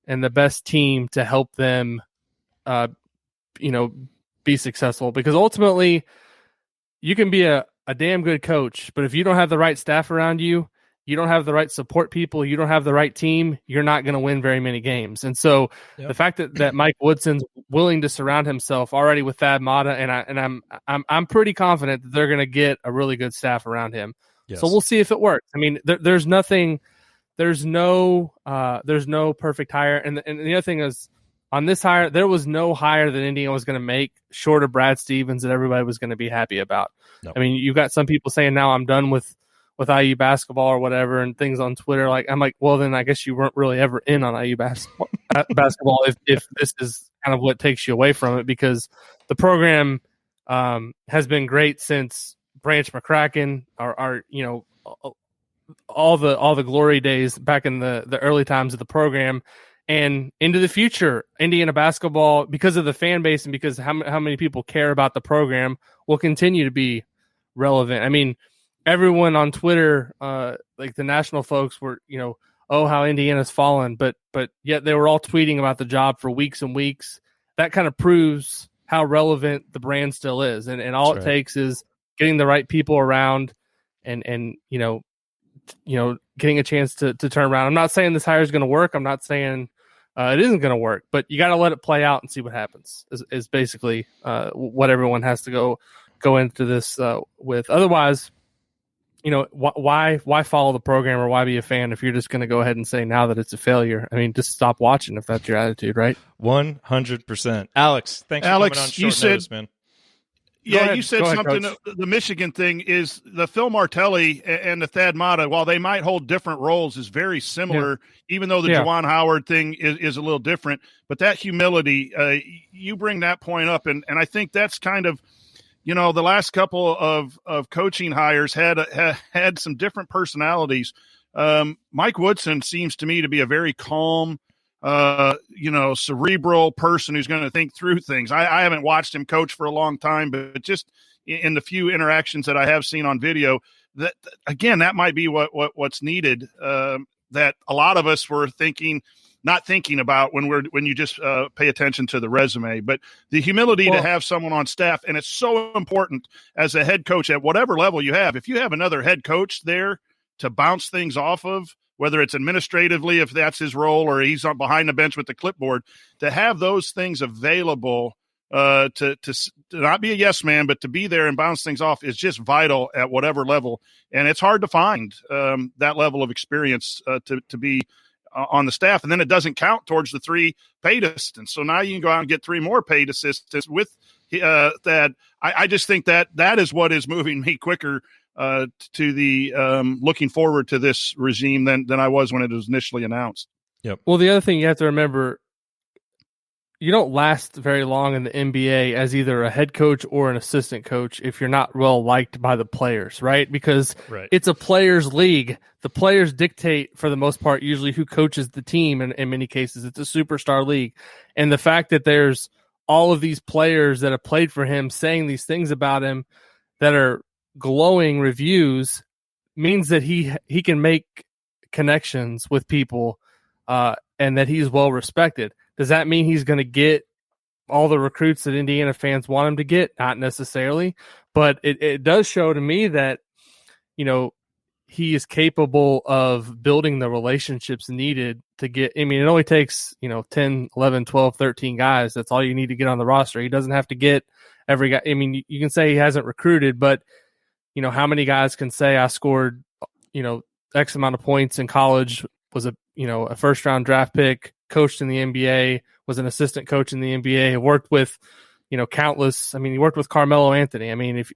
and the best team to help them, be successful. Because ultimately, you can be a damn good coach, but if you don't have the right staff around you, you don't have the right support people, you don't have the right team, you're not going to win very many games. And so the fact that Mike Woodson's willing to surround himself already with Thad Matta, and I'm pretty confident that they're going to get a really good staff around him. Yes. So we'll see if it works. I mean, there's no perfect hire. And the other thing is, on this hire, there was no hire that Indiana was going to make short of Brad Stevens that everybody was going to be happy about. No. I mean, you've got some people saying now I'm done with IU basketball or whatever, and things on Twitter. I'm like, well, then I guess you weren't really ever in on IU basketball if this is kind of what takes you away from it, because the program has been great since Branch McCracken, all the glory days back in the early times of the program. And into the future, Indiana basketball, because of the fan base and because how many people care about the program, will continue to be relevant. I mean, everyone on Twitter, like the national folks, were, how Indiana's fallen, but yet they were all tweeting about the job for weeks and weeks. That kind of proves how relevant the brand still is, and all That's it takes is getting the right people around, and getting a chance to turn around. I'm not saying this hire is going to work. I'm not saying it isn't going to work, but you got to let it play out and see what happens is basically what everyone has to go into this with. Otherwise, why follow the program or why be a fan if you're just going to go ahead and say now that it's a failure? I mean, just stop watching if that's your attitude, right? 100%. Alex, thanks for coming on short notice, man. Yeah, you said something. The Michigan thing is the Phil Martelli and the Thad Matta, while they might hold different roles, is very similar, even though the Juwan Howard thing is a little different. But that humility, you bring that point up, and I think that's kind of, the last couple of coaching hires had some different personalities. Mike Woodson seems to me to be a very calm, cerebral person who's going to think through things. I haven't watched him coach for a long time, but just in the few interactions that I have seen on video, that again, that might be what's needed. That a lot of us were not thinking about when you just pay attention to the resume, but the humility to have someone on staff. And it's so important as a head coach at whatever level you have. If you have another head coach there to bounce things off of, whether it's administratively, if that's his role, or he's on behind the bench with the clipboard, to have those things available to not be a yes man, but to be there and bounce things off is just vital at whatever level. And it's hard to find that level of experience to be on the staff. And then it doesn't count towards the 3 paid assistants. So now you can go out and get 3 more paid assistants with that. I just think that is what is moving me quicker to the looking forward to this regime than I was when it was initially announced. Yep. Well, the other thing you have to remember, you don't last very long in the NBA as either a head coach or an assistant coach if you're not well liked by the players, right? Because it's a players' league. The players dictate, for the most part, usually who coaches the team. And in many cases, it's a superstar league. And the fact that there's all of these players that have played for him saying these things about him that are glowing reviews means that he can make connections with people and that he's well respected. Does that mean he's going to get all the recruits that Indiana fans want him to get? Not necessarily, but it does show to me that, he is capable of building the relationships needed to get. I mean, it only takes, 10, 11, 12, 13 guys. That's all you need to get on the roster. He doesn't have to get every guy. I mean, you can say he hasn't recruited, but how many guys can say I scored, X amount of points in college, was a first round draft pick, coached in the NBA, was an assistant coach in the NBA, worked with, countless. I mean, he worked with Carmelo Anthony. I mean, if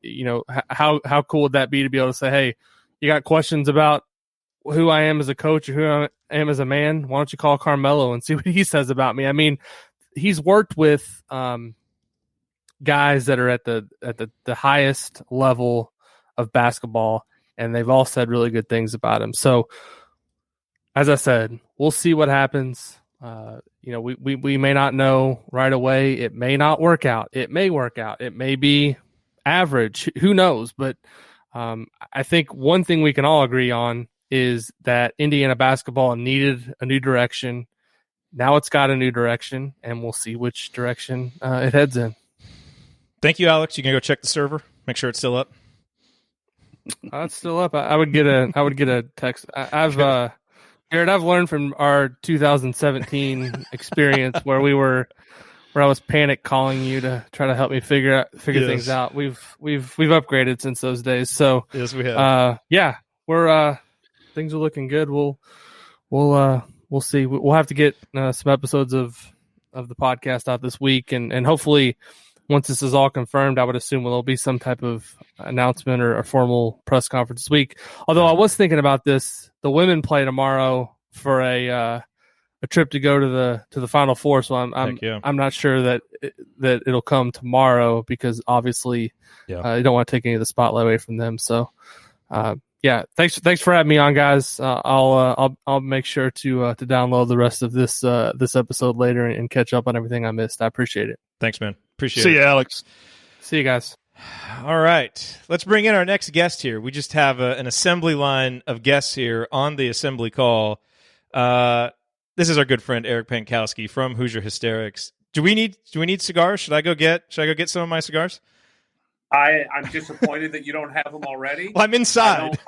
how cool would that be to be able to say, hey, you got questions about who I am as a coach or who I am as a man? Why don't you call Carmelo and see what he says about me? I mean, he's worked with guys that are at the highest level of basketball, and they've all said really good things about him. So, as I said, we'll see what happens. We may not know right away. It may not work out. It may work out. It may be average. Who knows? But I think one thing we can all agree on is that Indiana basketball needed a new direction. Now it's got a new direction, and we'll see which direction it heads in. Thank you, Alex. You can go check the server. Make sure it's still up. It's still up. I would get a text. I've Jerod, I've learned from our 2017 experience where I was panic calling you to try to help me figure things out. We've upgraded since those days. So yes, we have. We're things are looking good. We'll see. We'll have to get some episodes of the podcast out this week, and hopefully once this is all confirmed, I would assume there'll be some type of announcement or a formal press conference this week. Although I was thinking about this, the women play tomorrow for a trip to go to the Final Four. So I'm not sure that it'll come tomorrow because obviously you don't want to take any of the spotlight away from them. So thanks for having me on, guys. I'll make sure to download the rest of this episode later and catch up on everything I missed. I appreciate it. Thanks, man. Appreciate it. See you, Alex. See you guys. All right. Let's bring in our next guest here. We just have an assembly line of guests here on the assembly call. This is our good friend Eric Pankowski from Hoosier Hysterics. Do we need cigars? Should I go get some of my cigars? I'm disappointed that you don't have them already. Well, I'm inside.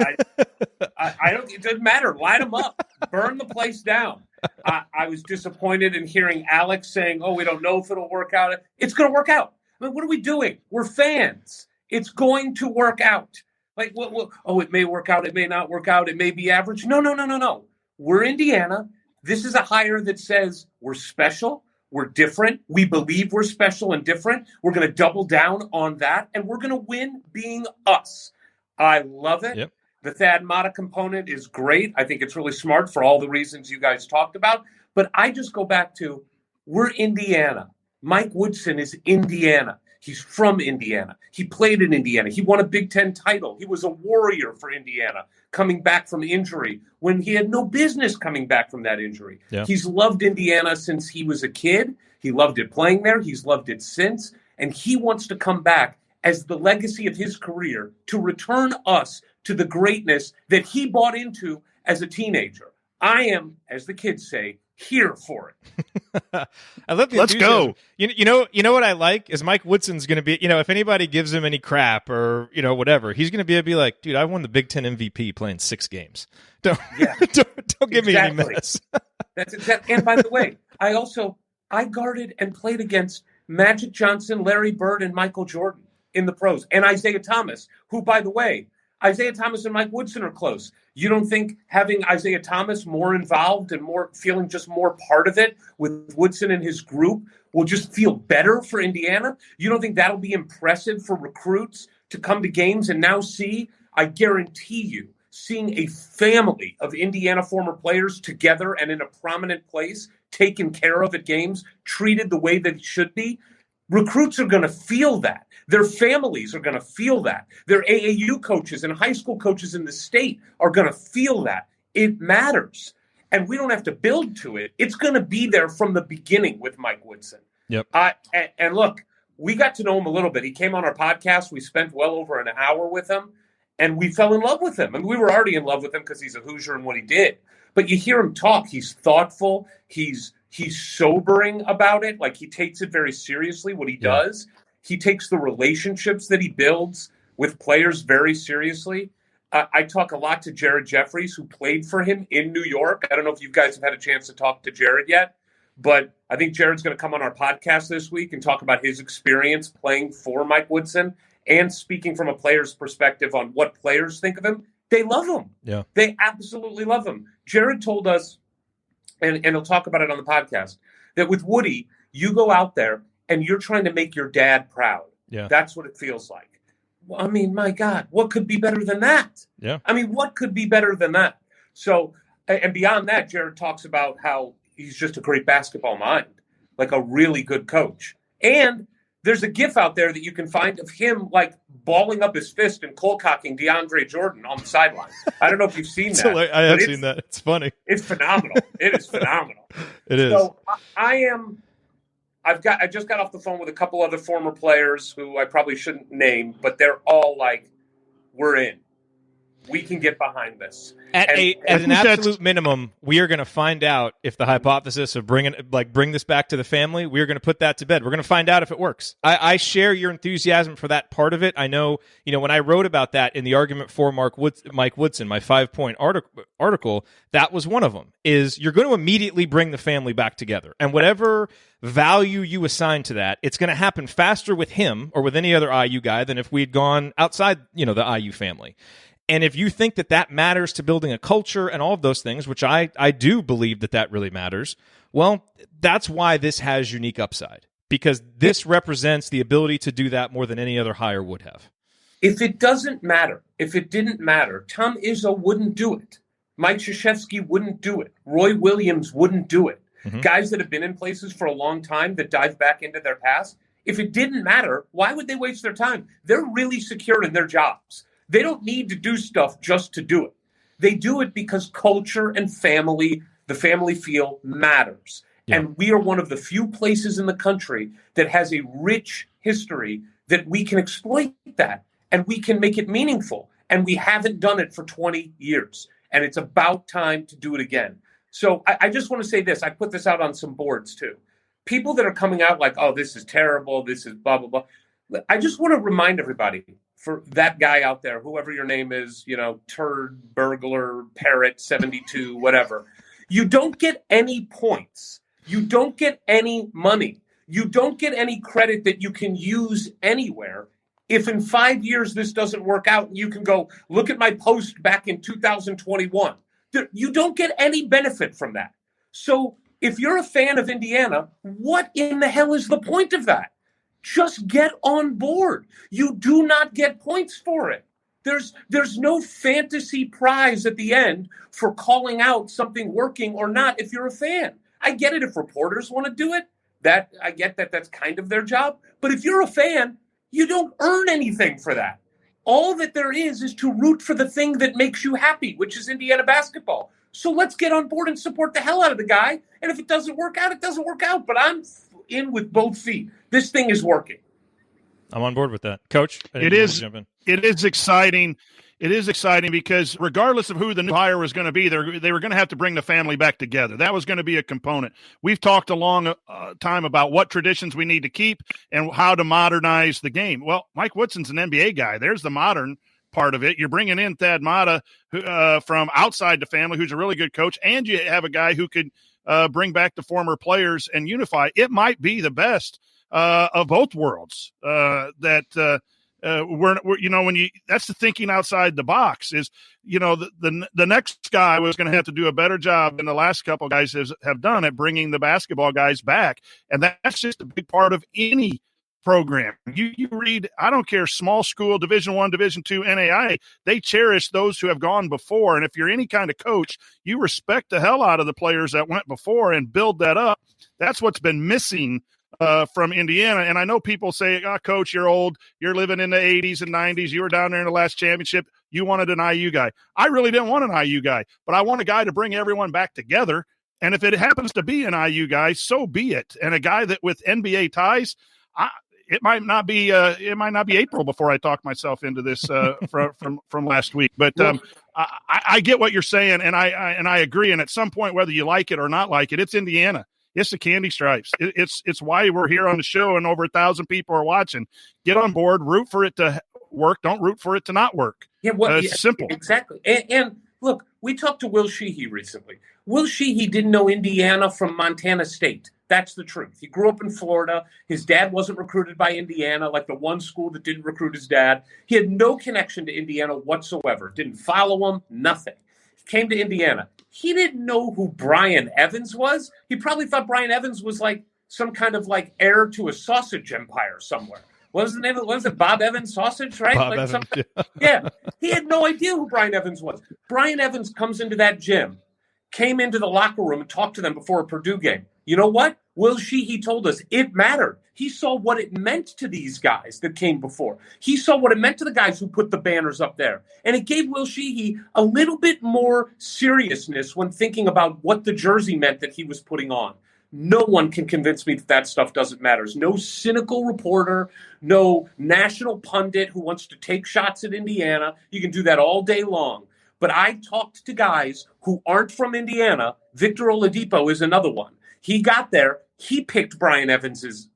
I don't. It doesn't matter. Light them up. Burn the place down. I was disappointed in hearing Alex saying, "Oh, we don't know if it'll work out." It's going to work out. I mean, what are we doing? We're fans. It's going to work out. Like, it may work out. It may not work out. It may be average. No. We're Indiana. This is a hire that says we're special. We're different. We believe we're special and different. We're going to double down on that, and we're going to win being us. I love it. Yep. The Thad Matta component is great. I think it's really smart for all the reasons you guys talked about. But I just go back to, we're Indiana. Mike Woodson is Indiana. He's from Indiana. He played in Indiana. He won a Big Ten title. He was a warrior for Indiana, coming back from injury when he had no business coming back from that injury. Yeah. He's loved Indiana since he was a kid. He loved it playing there. He's loved it since. And he wants to come back as the legacy of his career to return us to the greatness that he bought into as a teenager. I am, as the kids say, here for it. I love the Let's enthusiasm. go. You know what I like is Mike Woodson's going to be, if anybody gives him any crap or, whatever, he's going to be like, dude, I won the Big Ten MVP playing 6 games. Don't give me any mess. That's exactly. And by the way, I guarded and played against Magic Johnson, Larry Bird, and Michael Jordan in the pros, and Isaiah Thomas, who, by the way, Isaiah Thomas and Mike Woodson are close. You don't think having Isaiah Thomas more involved and feeling just more part of it with Woodson and his group will just feel better for Indiana? You don't think that'll be impressive for recruits to come to games and now see, I guarantee you, seeing a family of Indiana former players together and in a prominent place, taken care of at games, treated the way that it should be? Recruits are going to feel that. Their families are going to feel that. Their AAU coaches and high school coaches in the state are going to feel that. It matters. And we don't have to build to it. It's going to be there from the beginning with Mike Woodson. Yep. And look, we got to know him a little bit. He came on our podcast. We spent well over an hour with him, and we fell in love with him. And we were already in love with him because he's a Hoosier and what he did. But you hear him talk. He's thoughtful. He's sobering about it. Like, he takes it very seriously, what he does. He takes the relationships that he builds with players very seriously. I talk a lot to Jared Jeffries, who played for him in New York. I don't know if you guys have had a chance to talk to Jared yet, but I think Jared's going to come on our podcast this week and talk about his experience playing for Mike Woodson and speaking from a player's perspective on what players think of him. They love him. Yeah. They absolutely love him. Jared told us, and he'll talk about it on the podcast, that with Woody, you go out there and you're trying to make your dad proud. Yeah. That's what it feels like. Well, I mean, my God, what could be better than that? Yeah. I mean, what could be better than that? So, and beyond that, Jared talks about how he's just a great basketball mind, like a really good coach. And there's a GIF out there that you can find of him, like, balling up his fist and cold-cocking DeAndre Jordan on the sideline. I don't know if you've seen that. I have seen that. It's funny. It's phenomenal. It is phenomenal. It is. So I just got off the phone with a couple other former players who I probably shouldn't name, but they're all like, we're in. We can get behind this. At an absolute minimum, we are going to find out if the hypothesis of bring this back to the family, we are going to put that to bed. We're going to find out if it works. I share your enthusiasm for that part of it. I know, when I wrote about that in the argument for Mike Woodson, my 5-point article, that was one of them, is you're going to immediately bring the family back together. And whatever value you assign to that, it's going to happen faster with him or with any other IU guy than if we'd gone outside, the IU family. And if you think that matters to building a culture and all of those things, which I do believe that really matters, well, that's why this has unique upside, because this represents the ability to do that more than any other hire would have. If it didn't matter, Tom Izzo wouldn't do it. Mike Krzyzewski wouldn't do it. Roy Williams wouldn't do it. Mm-hmm. Guys that have been in places for a long time that dive back into their past. If it didn't matter, why would they waste their time? They're really secure in their jobs. They don't need to do stuff just to do it. They do it because culture and family, the family feel, matters. Yeah. And we are one of the few places in the country that has a rich history that we can exploit that and we can make it meaningful. And we haven't done it for 20 years. And it's about time to do it again. So I just want to say this. I put this out on some boards too. People that are coming out like, oh, this is terrible, this is blah, blah, blah. I just want to remind everybody, for that guy out there, whoever your name is, turd, burglar, parrot, 72, whatever, you don't get any points. You don't get any money. You don't get any credit that you can use anywhere. If in 5 years this doesn't work out, you can go, look at my post back in 2021. You don't get any benefit from that. So if you're a fan of Indiana, what in the hell is the point of that? Just get on board. You do not get points for it. There's no fantasy prize at the end for calling out something working or not if you're a fan. I get it if reporters want to do it. That I get that that's kind of their job. But if you're a fan, you don't earn anything for that. All that there is to root for the thing that makes you happy, which is Indiana basketball. So let's get on board and support the hell out of the guy. And if it doesn't work out, it doesn't work out. But I'm in with both feet. This thing is working. I'm on board with that. Coach, it is exciting. It is exciting because regardless of who the new hire was going to be, they were going to have to bring the family back together. That was going to be a component. We've talked a long time about what traditions we need to keep and how to modernize the game. Well, Mike Woodson's an NBA guy. There's the modern part of it. You're bringing in Thad Matta from outside the family, who's a really good coach, and you have a guy who could bring back the former players and unify. It might be the best of both worlds. We're that's the thinking outside the box is, the next guy was going to have to do a better job than the last couple of guys have done at bringing the basketball guys back. And that's just a big part of any program. You read, I don't care, small school, Division I, Division II, NAIA, they cherish those who have gone before. And if you're any kind of coach, you respect the hell out of the players that went before and build that up. That's what's been missing from Indiana. And I know people say, Coach, you're old. You're living in the 80s and 90s. You were down there in the last championship. You wanted an IU guy. I really didn't want an IU guy, but I want a guy to bring everyone back together. And if it happens to be an IU guy, so be it. And a guy that with NBA ties, it might not be April before I talk myself into this from last week. But I get what you're saying, and I agree. And at some point, whether you like it or not like it, it's Indiana. It's the Candy Stripes. It's why we're here on the show and over 1,000 people are watching. Get on board, root for it to work. Don't root for it to not work. Yeah, it's simple. Exactly. And look, we talked to Will Sheehy recently. Will Sheehy didn't know Indiana from Montana State. That's the truth. He grew up in Florida. His dad wasn't recruited by Indiana, like the one school that didn't recruit his dad. He had no connection to Indiana whatsoever. Didn't follow him, nothing. He came to Indiana. He didn't know who Brian Evans was. He probably thought Brian Evans was like some kind of like heir to a sausage empire somewhere. What was the name of it? Was it Bob Evans Sausage, right? Bob Evans, yeah. He had no idea who Brian Evans was. Brian Evans comes into that gym, came into the locker room and talked to them before a Purdue game. You know what? Will Sheehy told us it mattered. He saw what it meant to these guys that came before. He saw what it meant to the guys who put the banners up there. And it gave Will Sheehy a little bit more seriousness when thinking about what the jersey meant that he was putting on. No one can convince me that stuff doesn't matter. There's no cynical reporter, no national pundit who wants to take shots at Indiana. You can do that all day long. But I talked to guys who aren't from Indiana. Victor Oladipo is another one. He got there. He picked Brian Evans's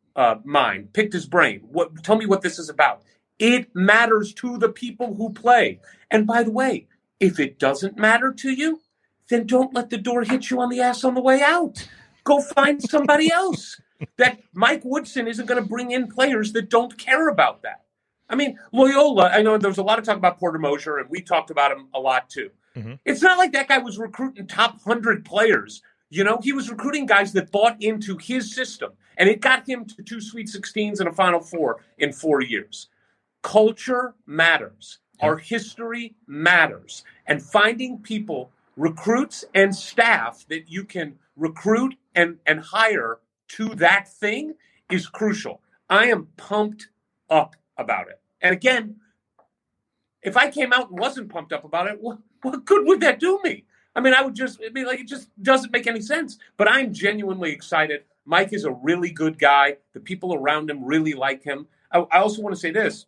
mind, picked his brain. Tell me what this is about. It matters to the people who play. And by the way, if it doesn't matter to you, then don't let the door hit you on the ass on the way out. Go find somebody else. That Mike Woodson isn't going to bring in players that don't care about that. I mean, Loyola, I know there was a lot of talk about Porter Mosier, and we talked about him a lot too. Mm-hmm. It's not like that guy was recruiting top 100 players. He was recruiting guys that bought into his system, and it got him to 2 Sweet 16s and a Final Four in 4 years. Culture matters. Our history matters. And finding people, recruits and staff that you can recruit and hire to that thing is crucial. I am pumped up about it. And again, if I came out and wasn't pumped up about it, what good would that do me? I mean, it just doesn't make any sense. But I'm genuinely excited. Mike is a really good guy. The people around him really like him. I also want to say this.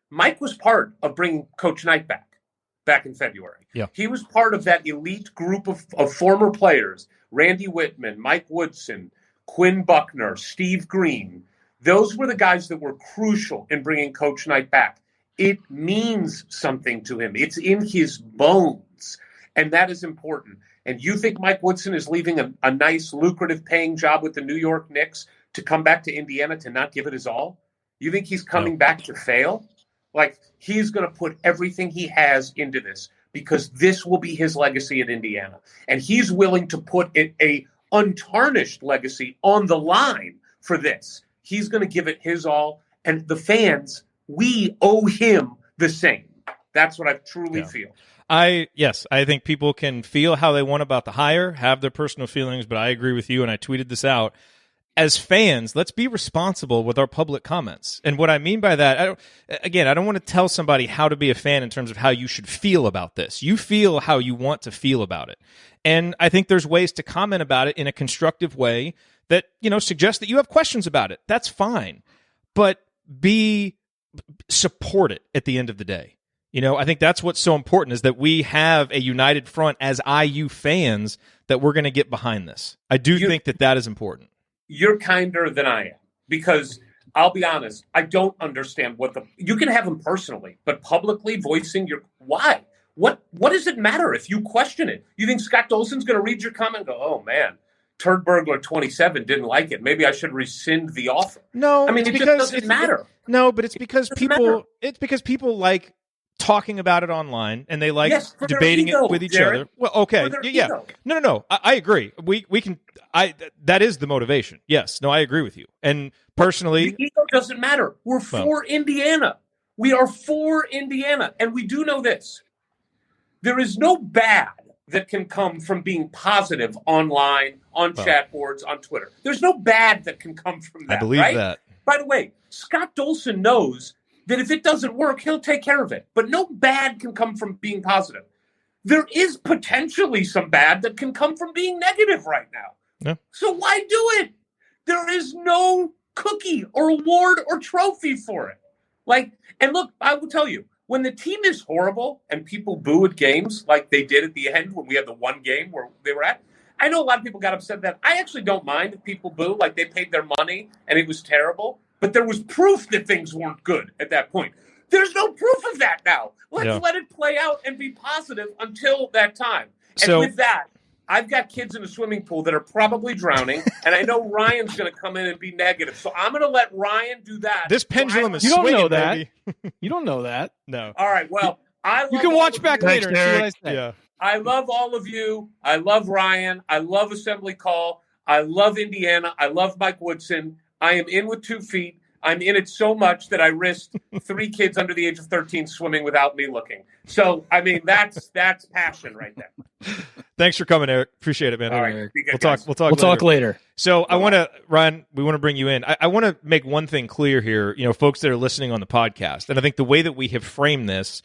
Mike was part of bringing Coach Knight back in February. Yeah. He was part of that elite group of former players, Randy Whitman, Mike Woodson, Quinn Buckner, Steve Green. Those were the guys that were crucial in bringing Coach Knight back. It means something to him. It's in his bones. And that is important. And you think Mike Woodson is leaving a nice, lucrative paying job with the New York Knicks to come back to Indiana to not give it his all? You think he's coming back to fail? Like, he's going to put everything he has into this because this will be his legacy at Indiana. And he's willing to put a untarnished legacy on the line for this. He's going to give it his all. And the fans, we owe him the same. That's what I truly feel. I think people can feel how they want about the hire, have their personal feelings, but I agree with you, and I tweeted this out. As fans, let's be responsible with our public comments. And what I mean by that, I don't want to tell somebody how to be a fan in terms of how you should feel about this. You feel how you want to feel about it. And I think there's ways to comment about it in a constructive way that, suggest that you have questions about it. That's fine. But support it at the end of the day. I think that's what's so important, is that we have a united front as IU fans that we're going to get behind this. I do think that is important. You're kinder than I am, because I'll be honest, I don't understand you can have them personally, but publicly voicing why? What does it matter if you question it? You think Scott Dolson's going to read your comment and go, oh man, Turd Burglar 27 didn't like it. Maybe I should rescind the offer. No, I mean, it just doesn't matter. No, but it's because people like talking about it online, and they like debating it with each other. Well, okay. Yeah. No. I agree. We can, that is the motivation. Yes. No, I agree with you. And personally, the ego doesn't matter. We're for Indiana. We are for Indiana. And we do know this. There is no bad that can come from being positive online, on chat boards, on Twitter. There's no bad that can come from that. I believe that. By the way, Scott Dolson knows that if it doesn't work, he'll take care of it. But no bad can come from being positive. There is potentially some bad that can come from being negative right now. Yeah. So why do it? There is no cookie or award or trophy for it. And look, I will tell you, when the team is horrible and people boo at games like they did at the end when we had the one game where they were at, I know a lot of people got upset that. I actually don't mind if people boo, like they paid their money and it was terrible. But there was proof that things weren't good at that point. There's no proof of that now. Let's let it play out and be positive until that time. And with that, I've got kids in a swimming pool that are probably drowning, and I know Ryan's going to come in and be negative. So I'm going to let Ryan do that. This pendulum is you swinging, don't know that. baby. You don't know that. No. All right, well, you can watch back later and see what I say. Yeah. I love all of you. I love Ryan. I love Assembly Call. I love Indiana. I love Mike Woodson. I am in with 2 feet. I'm in it so much that I risked 3 kids under the age of 13 swimming without me looking. So, I mean, that's passion right there. Thanks for coming, Eric. Appreciate it, man. All right. We'll talk later. So I want to, Ryan, we want to bring you in. I want to make one thing clear here, folks that are listening on the podcast. And I think the way that we have framed this,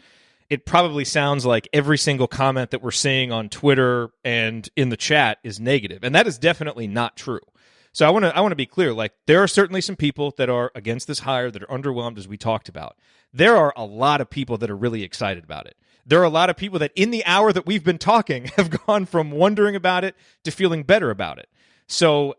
it probably sounds like every single comment that we're seeing on Twitter and in the chat is negative. And that is definitely not true. So I want to be clear. There are certainly some people that are against this hire, that are underwhelmed, as we talked about. There are a lot of people that are really excited about it. There are a lot of people that in the hour that we've been talking have gone from wondering about it to feeling better about it. So,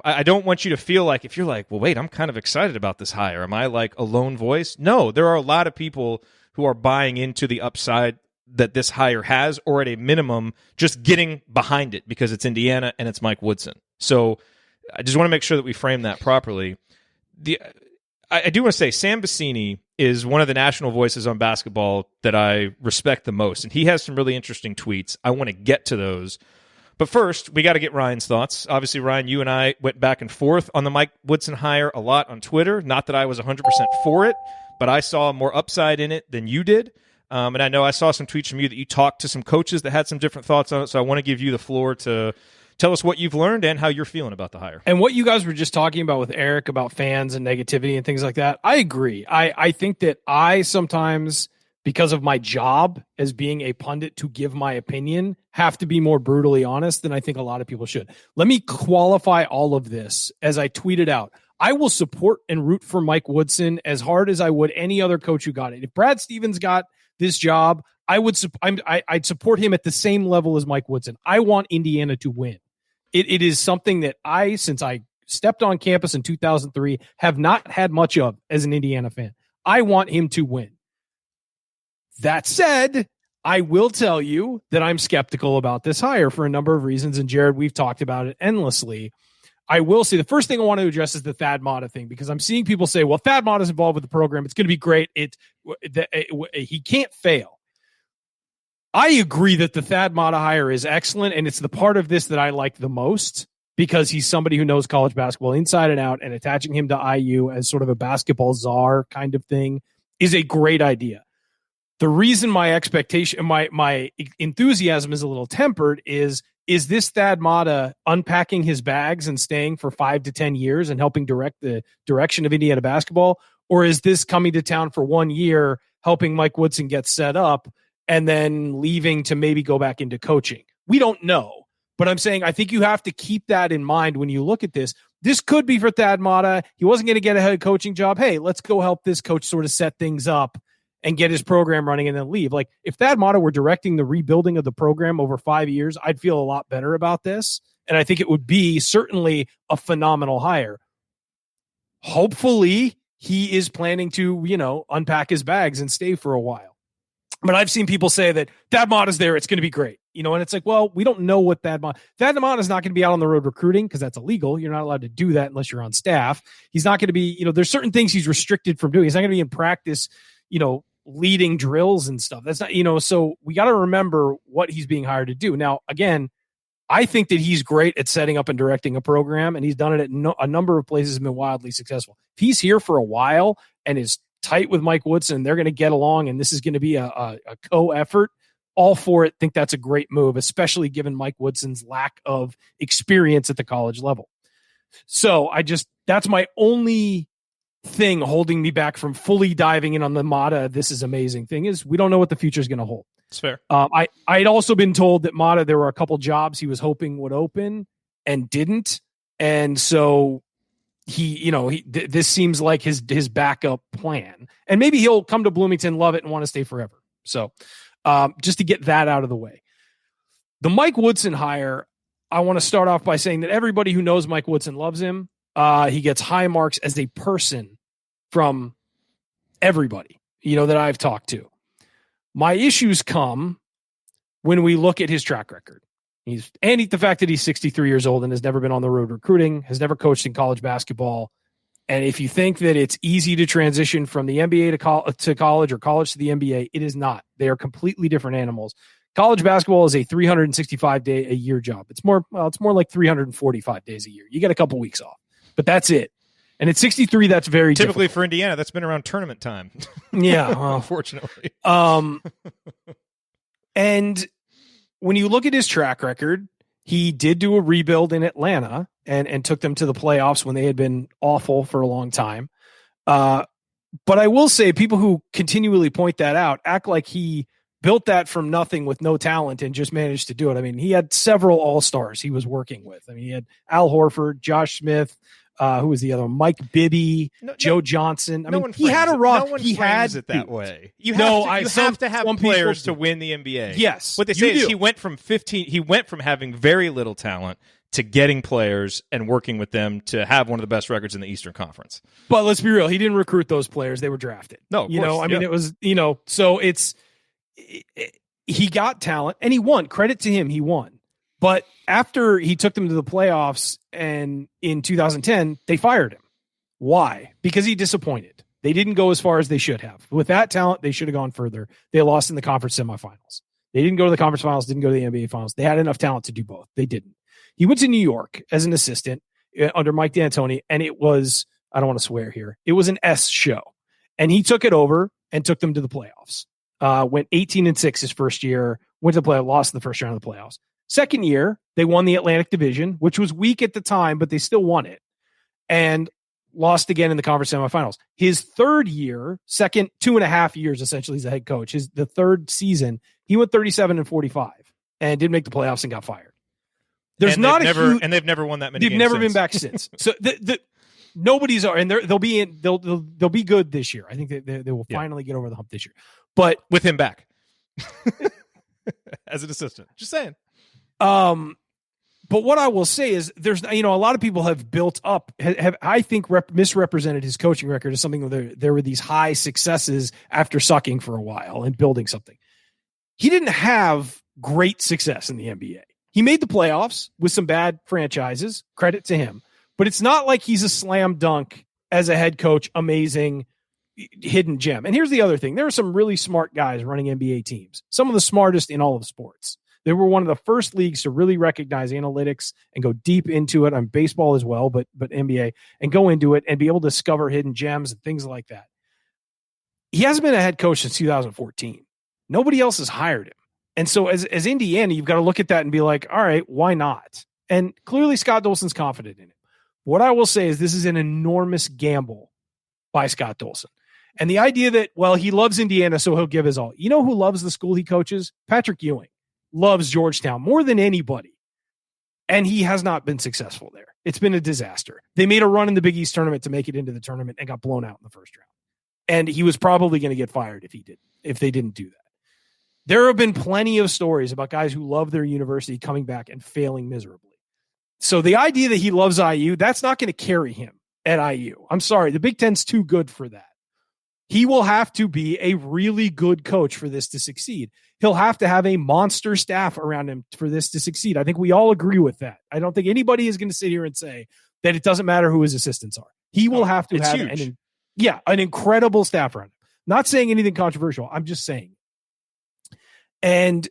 I don't want you to feel like, if you're like, well, wait, I'm kind of excited about this hire. Am I like a lone voice? No, there are a lot of people who are buying into the upside that this hire has, or at a minimum, just getting behind it because it's Indiana and it's Mike Woodson. So I just want to make sure that we frame that properly. I do want to say Sam Vecini is one of the national voices on basketball that I respect the most, and he has some really interesting tweets. I want to get to those. But first, we got to get Ryan's thoughts. Obviously, Ryan, you and I went back and forth on the Mike Woodson hire a lot on Twitter. Not that I was 100% for it, but I saw more upside in it than you did. And I know I saw some tweets from you that you talked to some coaches that had some different thoughts on it, so I want to give you the floor to tell us what you've learned and how you're feeling about the hire. And what you guys were just talking about with Eric about fans and negativity and things like that, I agree. I think that I sometimes, because of my job as being a pundit to give my opinion, have to be more brutally honest than I think a lot of people should. Let me qualify all of this as I tweeted out. I will support and root for Mike Woodson as hard as I would any other coach who got it. If Brad Stevens got this job, I'd support him at the same level as Mike Woodson. I want Indiana to win. It is something that since I stepped on campus in 2003, have not had much of as an Indiana fan. I want him to win. That said, I will tell you that I'm skeptical about this hire for a number of reasons. And Jerod, we've talked about it endlessly. I will say the first thing I want to address is the Thad Matta thing, because I'm seeing people say, well, Thad Matta is involved with the program. It's going to be great. He can't fail. I agree that the Thad Matta hire is excellent, and it's the part of this that I like the most. because he's somebody who knows college basketball inside and out, and attaching him to IU as sort of a basketball czar kind of thing is a great idea. The reason my expectation, my enthusiasm is a little tempered is this Thad Matta unpacking his bags and staying for 5 to 10 years and helping direct the direction of Indiana basketball? Or is this coming to town for 1 year, helping Mike Woodson get set up, and then leaving to maybe go back into coaching? We don't know. But I'm saying I think you have to keep that in mind when you look at this. This could be for Thad Matta. He wasn't going to get a head coaching job. Hey, let's go help this coach sort of set things up and get his program running and then leave. Like, if Thad Matta were directing the rebuilding of the program over 5 years, I'd feel a lot better about this. And I think it would be certainly a phenomenal hire. Hopefully he is planning to, unpack his bags and stay for a while. But I've seen people say that Thad Matta's there, it's going to be great. And it's like, well, we don't know what Thad Matta is not going to be out on the road recruiting because that's illegal. You're not allowed to do that unless you're on staff. He's not going to be, there's certain things he's restricted from doing. He's not going to be in practice, leading drills and stuff. That's not, so we got to remember what he's being hired to do. Now, again, I think that he's great at setting up and directing a program, and he's done it at a number of places and been wildly successful. If he's here for a while and is tight with Mike Woodson, they're going to get along, and this is going to be a co-effort. All for it. Think that's a great move, especially given Mike Woodson's lack of experience at the college level. So that's my only thing holding me back from fully diving in on the Matta "this is amazing" thing is we don't know what the future is going to hold. It's fair. I'd also been told that Matta, there were a couple jobs he was hoping would open and didn't. And so this seems like his backup plan, and maybe he'll come to Bloomington, love it, and want to stay forever. So just to get that out of the way, the Mike Woodson hire, I want to start off by saying that everybody who knows Mike Woodson loves him. He gets high marks as a person from everybody, that I've talked to. My issues come when we look at his track record. The fact that he's 63 years old and has never been on the road recruiting, has never coached in college basketball. And if you think that it's easy to transition from the NBA to college or college to the NBA, it is not. They are completely different animals. College basketball is a 365-day-a-year job. It's more like 345 days a year. You get a couple weeks off, but that's it. And at 63, that's very typically difficult. For Indiana. That's been around tournament time. Yeah, well, unfortunately. And when you look at his track record, he did do a rebuild in Atlanta and took them to the playoffs when they had been awful for a long time. But I will say, people who continually point that out act like he built that from nothing with no talent and just managed to do it. I mean, he had several all-stars he was working with. I mean, he had Al Horford, Josh Smith, who was the other one? Mike Bibby, Joe Johnson. He had a rock. No he had it that way. You have to have players to win the NBA. Yes. What they say is he went from having very little talent to getting players and working with them to have one of the best records in the Eastern Conference. But let's be real. He didn't recruit those players. They were drafted. No, it was, so he got talent and he won. Credit to him. He won. But after he took them to the playoffs and in 2010, they fired him. Why? Because he disappointed. They didn't go as far as they should have. With that talent, they should have gone further. They lost in the conference semifinals. They didn't go to the conference finals, didn't go to the NBA finals. They had enough talent to do both. They didn't. He went to New York as an assistant under Mike D'Antoni, and it was, I don't want to swear here, it was an S show. And he took it over and took them to the playoffs. Went 18-6 his first year, went to the playoffs, lost in the first round of the playoffs. Second year, they won the Atlantic Division, which was weak at the time, but they still won it, and lost again in the conference semifinals. His third year, second 2.5 years, essentially, as a head coach, the third season, he went 37-45 and didn't make the playoffs and got fired. They've never won that many. They've never been back since. So nobody's and they'll be good this year. I think they will finally get over the hump this year, but with him back as an assistant. Just saying. But what I will say is there's, a lot of people have built up, I think misrepresented his coaching record as something where there were these high successes after sucking for a while and building something. He didn't have great success in the NBA. He made the playoffs with some bad franchises, credit to him, but it's not like he's a slam dunk as a head coach, amazing hidden gem. And here's the other thing. There are some really smart guys running NBA teams, some of the smartest in all of sports. They were one of the first leagues to really recognize analytics and go deep into it on baseball as well, but NBA, and go into it and be able to discover hidden gems and things like that. He hasn't been a head coach since 2014. Nobody else has hired him. And so as Indiana, you've got to look at that and be like, all right, why not? And clearly Scott Dolson's confident in it. What I will say is this is an enormous gamble by Scott Dolson. And the idea that, well, he loves Indiana, so he'll give his all. You know who loves the school he coaches? Patrick Ewing loves Georgetown more than anybody. And he has not been successful there. It's been a disaster. They made a run in the Big East tournament to make it into the tournament and got blown out in the first round. And he was probably going to get fired if they didn't do that. There have been plenty of stories about guys who love their university coming back and failing miserably. So the idea that he loves IU, that's not going to carry him at IU. I'm sorry. The Big Ten's too good for that. He will have to be a really good coach for this to succeed. He'll have to have a monster staff around him for this to succeed. I think we all agree with that. I don't think anybody is going to sit here and say that it doesn't matter who his assistants are. He will have to have an incredible staff around him. Not saying anything controversial. I'm just saying. And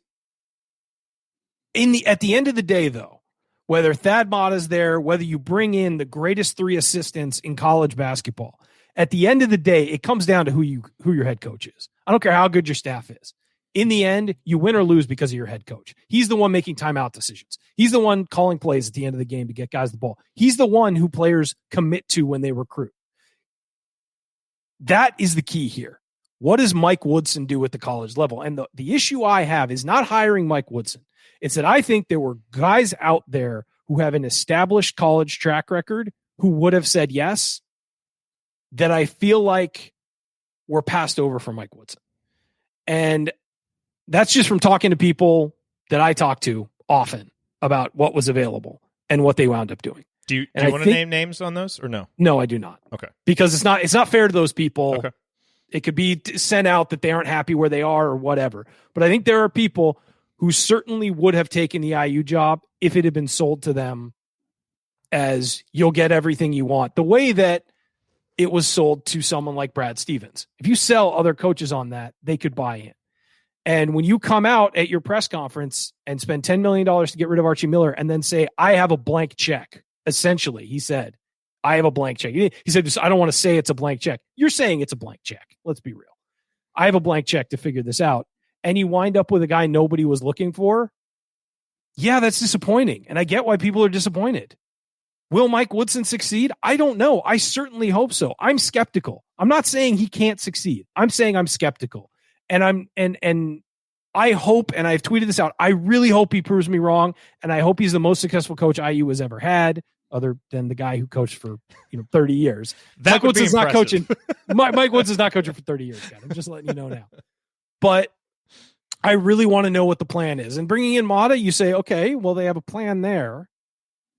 at the end of the day, though, whether Thad Matta's there, whether you bring in the greatest 3 assistants in college basketball, at the end of the day, it comes down to who your head coach is. I don't care how good your staff is. In the end, you win or lose because of your head coach. He's the one making timeout decisions. He's the one calling plays at the end of the game to get guys the ball. He's the one who players commit to when they recruit. That is the key here. What does Mike Woodson do at the college level? And the issue I have is not hiring Mike Woodson. It's that I think there were guys out there who have an established college track record who would have said yes, that I feel like were passed over for Mike Woodson. And that's just from talking to people that I talk to often about what was available and what they wound up doing. Do you want to name names on those or no? No, I do not. Okay. Because it's not fair to those people. Okay. It could be sent out that they aren't happy where they are or whatever. But I think there are people who certainly would have taken the IU job if it had been sold to them as you'll get everything you want. The way that it was sold to someone like Brad Stevens. If you sell other coaches on that, they could buy in. And when you come out at your press conference and spend $10 million to get rid of Archie Miller and then say, I have a blank check, essentially, he said, I have a blank check. He said, I don't want to say it's a blank check. You're saying it's a blank check. Let's be real. I have a blank check to figure this out. And you wind up with a guy nobody was looking for. Yeah, that's disappointing. And I get why people are disappointed. Will Mike Woodson succeed? I don't know. I certainly hope so. I'm skeptical. I'm not saying he can't succeed. I'm saying I'm skeptical. And I hope, and I've tweeted this out, I really hope he proves me wrong. And I hope he's the most successful coach IU has ever had, other than the guy who coached for 30 years. Mike Woodson's not coaching. Mike Woodson's not coaching for 30 years, guys. I'm just letting you know now. But I really want to know what the plan is. And bringing in Mata, you say, okay, well, they have a plan there.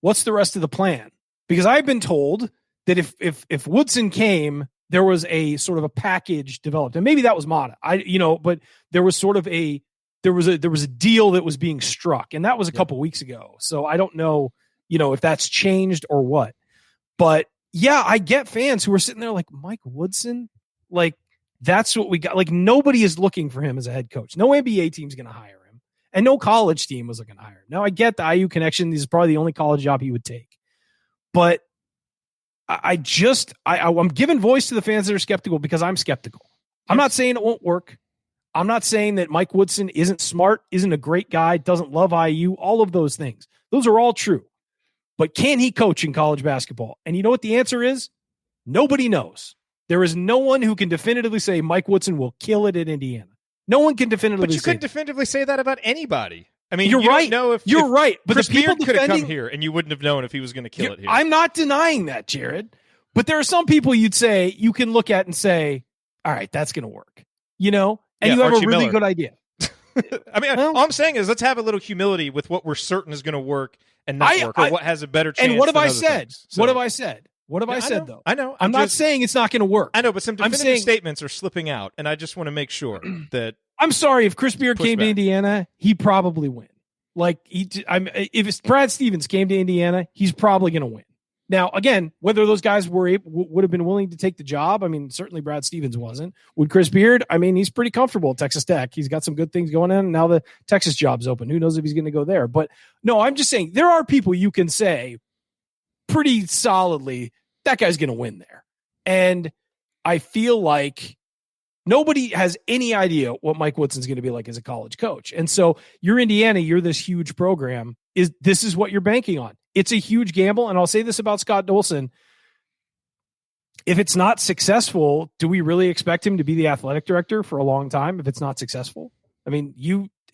What's the rest of the plan? Because I've been told that if Woodson came, there was a sort of a package developed, and maybe that was Mata. But there was sort of there was a deal that was being struck, and that was a couple weeks ago. So I don't know, if that's changed or what. But yeah, I get fans who are sitting there like, Mike Woodson, like that's what we got. Like nobody is looking for him as a head coach. No NBA team's going to hire him. And no college team was looking to hire him. Now, I get the IU connection. This is probably the only college job he would take. But I'm giving voice to the fans that are skeptical because I'm skeptical. I'm not saying it won't work. I'm not saying that Mike Woodson isn't smart, isn't a great guy, doesn't love IU, all of those things. Those are all true. But can he coach in college basketball? And you know what the answer is? Nobody knows. There is no one who can definitively say Mike Woodson will kill it at Indiana. No one can definitively say. But you couldn't definitively say that about anybody. I mean, you're right. Know if right. But Chris the people Beard could have come here, and you wouldn't have known if he was going to kill it here. I'm not denying that, Jerod. But there are some people you'd say you can look at and say, "All right, that's going to work," and you have Archie a really Miller. good idea. I mean, all I'm saying is let's have a little humility with what we're certain is going to work and not work, or what has a better chance. And what have I said? What have I said? What have I said, though? I know. I'm not saying it's not going to work. I know, but some definitive statements are slipping out, and I just want to make sure that. I'm sorry, if Chris Beard came to Indiana, he'd probably win. Like if it's Brad Stevens came to Indiana, he's probably going to win. Now, again, whether those guys would have been willing to take the job, I mean, certainly Brad Stevens wasn't. Would Chris Beard? I mean, he's pretty comfortable at Texas Tech. He's got some good things going on. And now the Texas job's open. Who knows if he's going to go there? But no, I'm just saying there are people you can say pretty solidly that guy's going to win there. And I feel like nobody has any idea what Mike Woodson's going to be like as a college coach. And so you're Indiana, you're this huge program. This is what you're banking on. It's a huge gamble. And I'll say this about Scott Dolson. If it's not successful, do we really expect him to be the athletic director for a long time if it's not successful? I mean,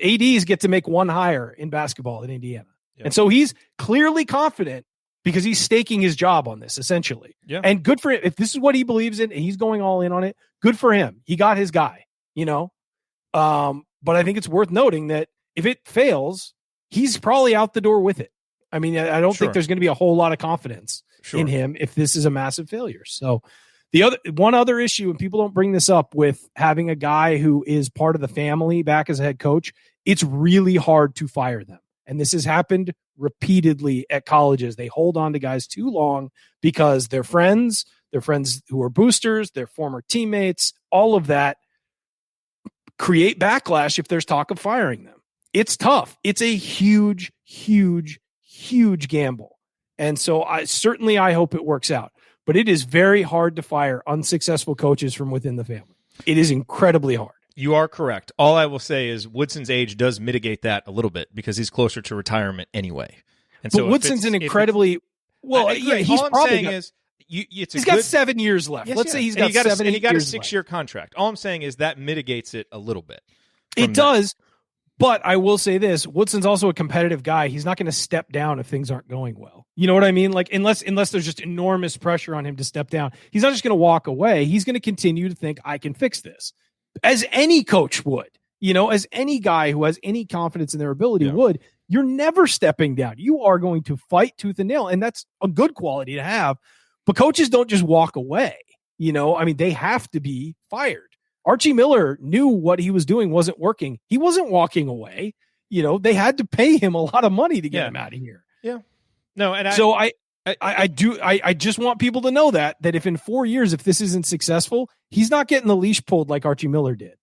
ADs get to make one hire in basketball in Indiana. Yeah. And so he's clearly confident because he's staking his job on this, essentially. Yeah. And good for him. If this is what he believes in and he's going all in on it, good for him. He got his guy, you know? But I think it's worth noting that if it fails, he's probably out the door with it. I mean, I don't think there's going to be a whole lot of confidence in him if this is a massive failure. So one other issue, and people don't bring this up with having a guy who is part of the family back as a head coach, it's really hard to fire them. And this has happened repeatedly at colleges. They hold on to guys too long because they're friends who are boosters, their former teammates, all of that create backlash if there's talk of firing them. It's tough. It's a huge, huge, huge gamble. And so I hope it works out. But it is very hard to fire unsuccessful coaches from within the family. It is incredibly hard. You are correct. All I will say is Woodson's age does mitigate that a little bit because he's closer to retirement anyway. And but so Woodson's an incredibly well. Yeah, he's probably he's got 7 years left. Let's say he's got 7 years. And he got a 6-year contract. All I'm saying is that mitigates it a little bit. It does. But I will say this, Woodson's also a competitive guy. He's not going to step down if things aren't going well. You know what I mean? Like, unless there's just enormous pressure on him to step down, he's not just going to walk away. He's going to continue to think, I can fix this. As any coach would, as any guy who has any confidence in their ability would. You're never stepping down. You are going to fight tooth and nail, and that's a good quality to have. But coaches don't just walk away. They have to be fired. Archie Miller knew what he was doing wasn't working. He wasn't walking away. They had to pay him a lot of money to get him out of here. Yeah. No, and I just want people to know that if in 4 years, if this isn't successful, he's not getting the leash pulled like Archie Miller did.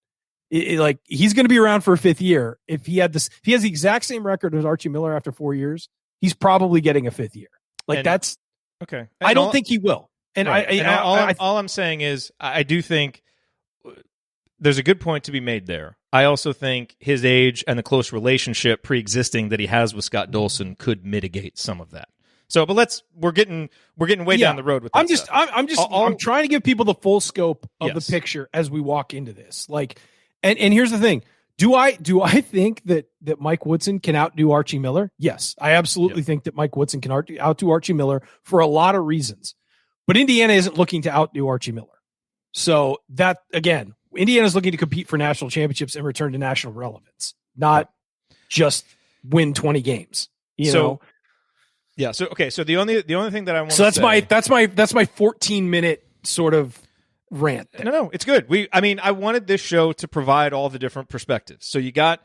He's going to be around for a 5th year. If he has the exact same record as Archie Miller after 4 years, he's probably getting a 5th year. That's okay. And I don't think he will. And right. All I'm saying is I do think there's a good point to be made there. I also think his age and the close relationship pre-existing that he has with Scott Dolson could mitigate some of that. So, but we're getting way down the road with that. I'm trying to give people the full scope of the picture as we walk into this. And here's the thing. Do I think that Mike Woodson can outdo Archie Miller? Yes, I absolutely think that Mike Woodson can outdo Archie Miller for a lot of reasons. But Indiana isn't looking to outdo Archie Miller. So that, again, Indiana's looking to compete for national championships and return to national relevance, not just win 20 games. So the only thing that I want to say. that's my 14-minute sort of rant. No, it's good. I wanted this show to provide all the different perspectives. So you got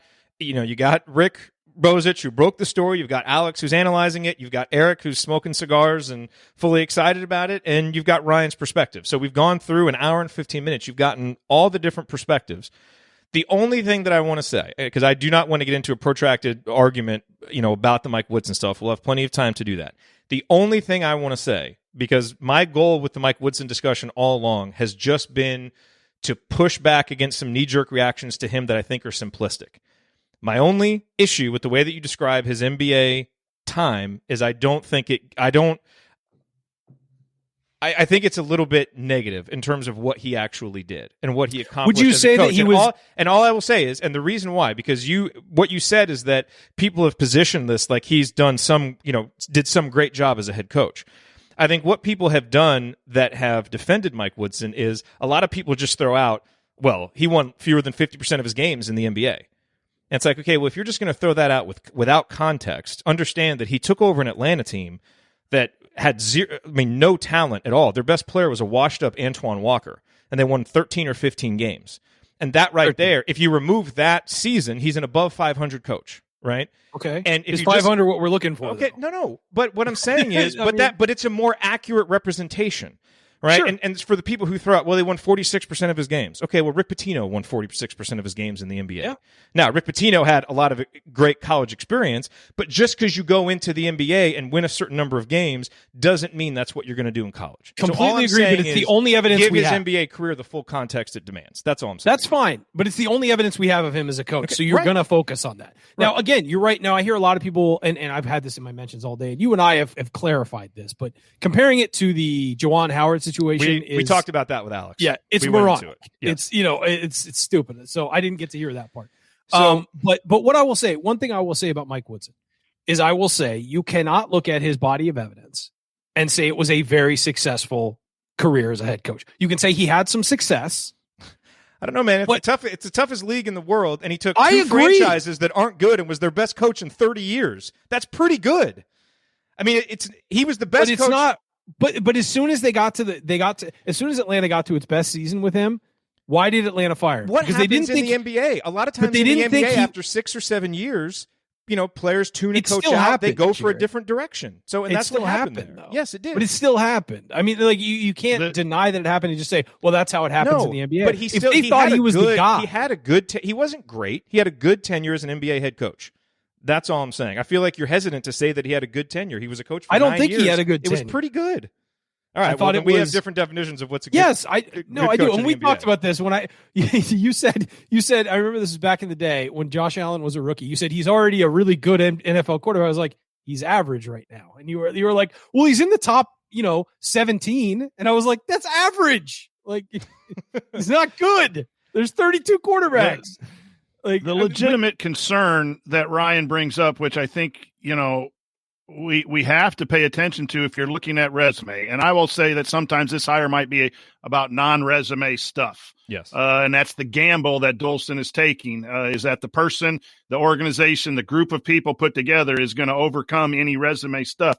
Rick Bozich, who broke the story. You've got Alex, who's analyzing it. You've got Eric, who's smoking cigars and fully excited about it. And you've got Ryan's perspective. So we've gone through an hour and 15 minutes. You've gotten all the different perspectives. The only thing that I want to say, because I do not want to get into a protracted argument, about the Mike Woodson stuff. We'll have plenty of time to do that. The only thing I want to say, because my goal with the Mike Woodson discussion all along has just been to push back against some knee-jerk reactions to him that I think are simplistic. My only issue with the way that you describe his NBA time is I think it's a little bit negative in terms of what he actually did and what he accomplished. Would you say that he was? And all I will say is, and the reason why, because what you said is that people have positioned this like he's done did some great job as a head coach. I think what people have done that have defended Mike Woodson is a lot of people just throw out, well, he won fewer than 50% of his games in the NBA. And it's like, okay, well, if you're just going to throw that out without context, understand that he took over an Atlanta team that had no talent at all. Their best player was a washed-up Antoine Walker, and they won 13 or 15 games. And that right there, if you remove that season, he's an above 500 coach. right? Okay. And if is you 500 what we're looking for? Okay, though? no. But what I'm saying is, I mean- but it's a more accurate representation. Right. Sure. And for the people who throw out, well, they won 46% of his games. Okay. Well, Rick Pitino won 46% of his games in the NBA. Yeah. Now, Rick Pitino had a lot of great college experience, but just because you go into the NBA and win a certain number of games doesn't mean that's what you're going to do in college. Completely agree, but it's the only evidence give we his have. NBA career the full context it demands. That's all I'm saying. That's fine, but it's the only evidence we have of him as a coach. Okay, so you're right. going to focus on that. Now, again, you're right. Now, I hear a lot of people, and I've had this in my mentions all day, and you and I have clarified this, but comparing it to the Juwan Howard situation we talked about that with Alex. Yeah, it's we went moronic. into it. Yeah. It's stupid. So I didn't get to hear that part. So- But what I will say, one thing I will say about Mike Woodson is I will say you cannot look at his body of evidence and say it was a very successful career as a head coach. You can say he had some success. I don't know, man. It's the toughest league in the world, and he took I two agree. franchises that aren't good and was their best coach in 30 years. That's pretty good. I mean, he was the best But it's coach. not. But as soon as as soon as Atlanta got to its best season with him, why did Atlanta fire him? What Because happens they didn't in the NBA? A lot of times they in the didn't think NBA, he- after 6 or 7 years, players tune a It coach still out. They happened, go for a Jared. different direction. So, and It that's still what happened happened, there. though. Yes, it did. But it still happened. I mean, like you can't deny that it happened and just say, "Well, that's how it happens in the NBA." But he still if they thought had he a was good, the guy. He had a good. He wasn't great. He had a good tenure as an NBA head coach. That's all I'm saying. I feel like you're hesitant to say that he had a good tenure. He was a coach for 9 years. I don't think he had a good It was tenure. pretty good. All right. I thought then it we have was- different definitions of what's a good. Yes, I good do. coach And in we the talked NBA. about this when you said I remember this was back in the day when Josh Allen was a rookie. You said he's already a really good NFL quarterback. I was like, he's average right now, and you were like, well, he's in the top 17, and I was like, that's average. Like he's not good. There's 32 quarterbacks. Like The legitimate concern that Ryan brings up, which I think, we have to pay attention to if you're looking at resume. And I will say that sometimes this hire might be about non-resume stuff. Yes. And that's the gamble that Dolson is taking, is that the person, the organization, the group of people put together is going to overcome any resume stuff.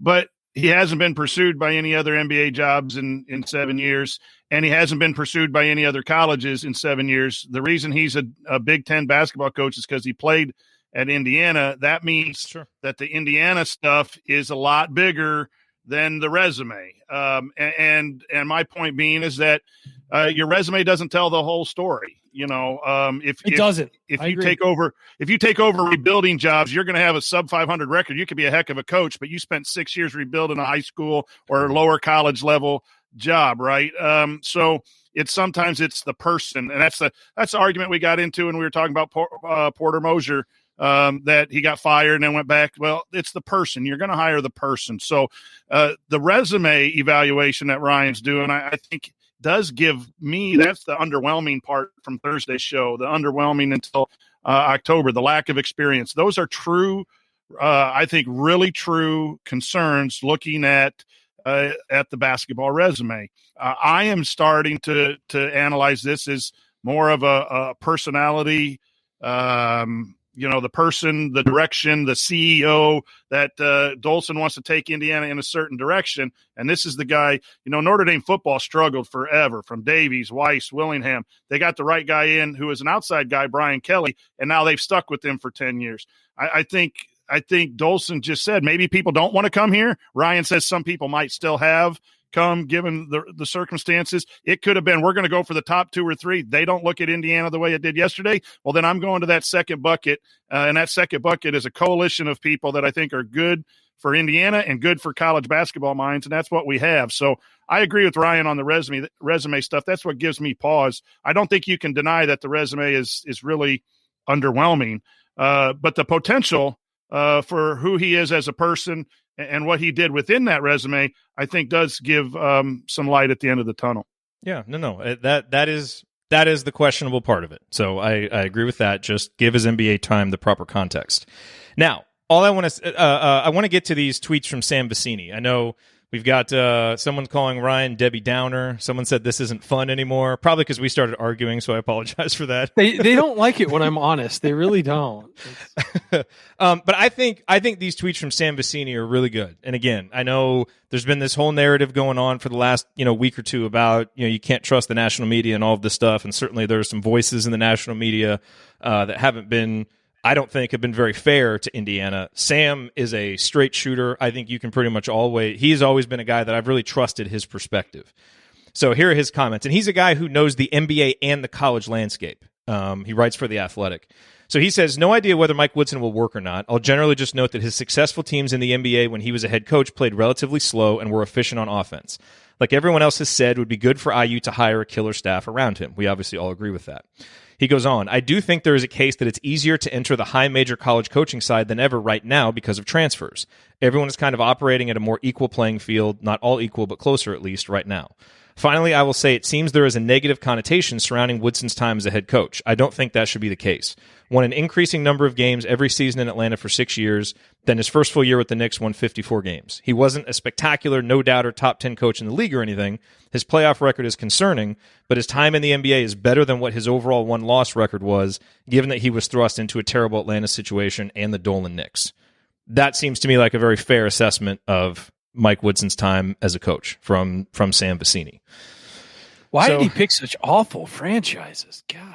But he hasn't been pursued by any other NBA jobs in 7 years, and he hasn't been pursued by any other colleges in 7 years. The reason he's a Big Ten basketball coach is because he played at Indiana. That means that the Indiana stuff is a lot bigger than the resume. And my point being is that your resume doesn't tell the whole story. If you take over rebuilding jobs, you're going to have a sub 500 record. You could be a heck of a coach, but you spent 6 years rebuilding a high school or lower college level job, right? So sometimes it's the person, and that's the argument we got into when we were talking about Porter Moser. That he got fired and then went back. Well, it's the person. You're going to hire the person. So the resume evaluation that Ryan's doing, I think does give me, that's the underwhelming part from Thursday's show, the underwhelming until October, the lack of experience. Those are true, I think really true concerns looking at the basketball resume. I am starting to analyze this as more of a personality, the person, the direction, the CEO that Dolson wants to take Indiana in a certain direction. And this is the guy, Notre Dame football struggled forever from Davies, Weiss, Willingham. They got the right guy in who is an outside guy, Brian Kelly, and now they've stuck with him for 10 years. I think Dolson just said maybe people don't want to come here. Ryan says some people might still have come given the circumstances. It could have been, we're going to go for the top 2 or 3. They don't look at Indiana the way it did yesterday. Well, then I'm going to that second bucket. And that second bucket is a coalition of people that I think are good for Indiana and good for college basketball minds. And that's what we have. So I agree with Ryan on the resume stuff. That's what gives me pause. I don't think you can deny that the resume is really underwhelming. But the potential for who he is as a person and what he did within that resume, I think does give some light at the end of the tunnel. Yeah, no, that is the questionable part of it. So I agree with that. Just give his NBA time the proper context. Now, all I want to get to these tweets from Sam Vecini. I know we've got someone calling Ryan Debbie Downer. Someone said this isn't fun anymore, probably because we started arguing. So I apologize for that. They don't like it when I'm honest. They really don't. But I think these tweets from Sam Vecini are really good. And again, I know there's been this whole narrative going on for the last week or two about you can't trust the national media and all of this stuff. And certainly there are some voices in the national media that haven't been I don't think have been very fair to Indiana. Sam is a straight shooter. I think you can pretty much he's always been a guy that I've really trusted his perspective. So here are his comments. And he's a guy who knows the NBA and the college landscape. He writes for The Athletic. So he says, no idea whether Mike Woodson will work or not. I'll generally just note that his successful teams in the NBA when he was a head coach played relatively slow and were efficient on offense. Like everyone else has said, would be good for IU to hire a killer staff around him. We obviously all agree with that. He goes on, I do think there is a case that it's easier to enter the high major college coaching side than ever right now because of transfers. Everyone is kind of operating at a more equal playing field, not all equal, but closer at least right now. Finally, I will say it seems there is a negative connotation surrounding Woodson's time as a head coach. I don't think that should be the case. Won an increasing number of games every season in Atlanta for 6 years, then his first full year with the Knicks won 54 games. He wasn't a spectacular, no-doubter top 10 coach in the league or anything. His playoff record is concerning, but his time in the NBA is better than what his overall one-loss record was, given that he was thrust into a terrible Atlanta situation and the Dolan Knicks. That seems to me like a very fair assessment of Mike Woodson's time as a coach from Sam Vecini. Why did he pick such awful franchises? God.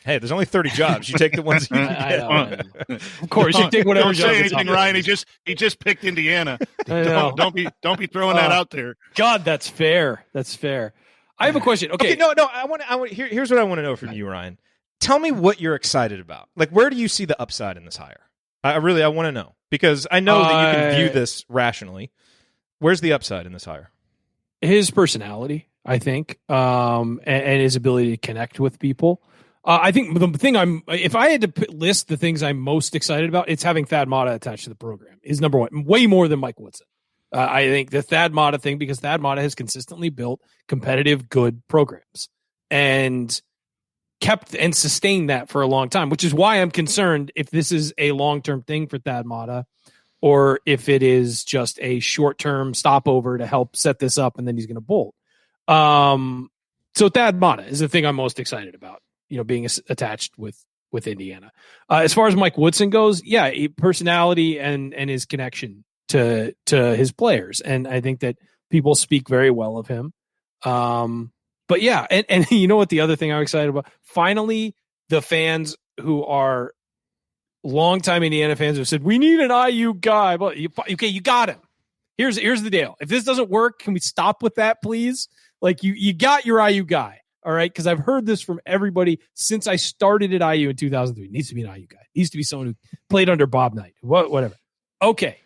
Hey, there's only 30 jobs. You take the ones you I know. Of course, you take whatever. Don't say anything, Ryan. He just picked Indiana. Don't be throwing that out there. God, that's fair. That's fair. I have a question. Okay, no. Here's what I want to know from you, Ryan. Tell me what you're excited about. Like, where do you see the upside in this hire? I want to know, because I know that you can view this rationally. Where's the upside in this hire? His personality, I think, and his ability to connect with people. I think the thing if I had to list the things I'm most excited about, it's having Thad Matta attached to the program is number one, way more than Mike Woodson. I think the Thad Matta thing, because Thad Matta has consistently built competitive, good programs and kept and sustained that for a long time, which is why I'm concerned if this is a long-term thing for Thad Matta or if it is just a short-term stopover to help set this up and then he's going to bolt. So Thad Matta is the thing I'm most excited about, being attached with Indiana. As far as Mike Woodson goes, personality and his connection to his players. And I think that people speak very well of him. But yeah, and you know what the other thing I'm excited about? Finally, the fans who are longtime Indiana fans have said, we need an IU guy. But you got him. Here's the deal. If this doesn't work, can we stop with that, please? Like you got your IU guy. All right. Because I've heard this from everybody since I started at IU in 2003. It needs to be an IU guy. It needs to be someone who played under Bob Knight. Whatever. Okay.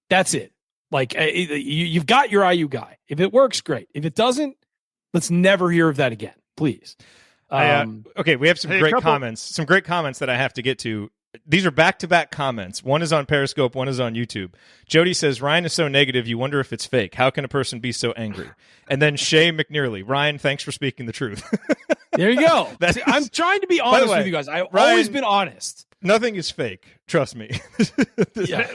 That's it. Like you've got your IU guy. If it works, great. If it doesn't, let's never hear of that again, please. Okay, we have some great comments. Some great comments that I have to get to. These are back-to-back comments. One is on Periscope, one is on YouTube. Jody says, Ryan is so negative, you wonder if it's fake. How can a person be so angry? And then Shay McNearley, Ryan, thanks for speaking the truth. There you go. I'm trying to be honest with you guys. I've always been honest. Nothing is fake. Trust me.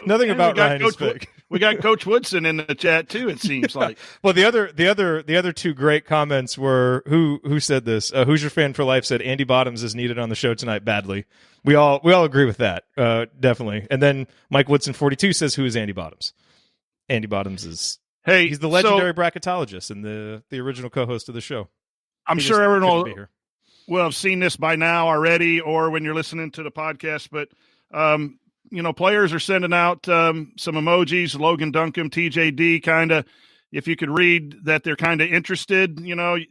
Nothing about Ryan is fake. We got Coach Woodson in the chat too. It seems like. Well, the other two great comments were who said this. Hoosier fan for life said Andy Bottoms is needed on the show tonight badly. We all agree with that, definitely. And then Mike Woodson 42 says, who is Andy Bottoms? Andy Bottoms is he's the legendary bracketologist and the original co-host of the show. I'm sure everyone will have seen this by now already, or when you're listening to the podcast. But players are sending out some emojis. Logan Duncombe, TJD, kind of. If you could read that, they're kind of interested.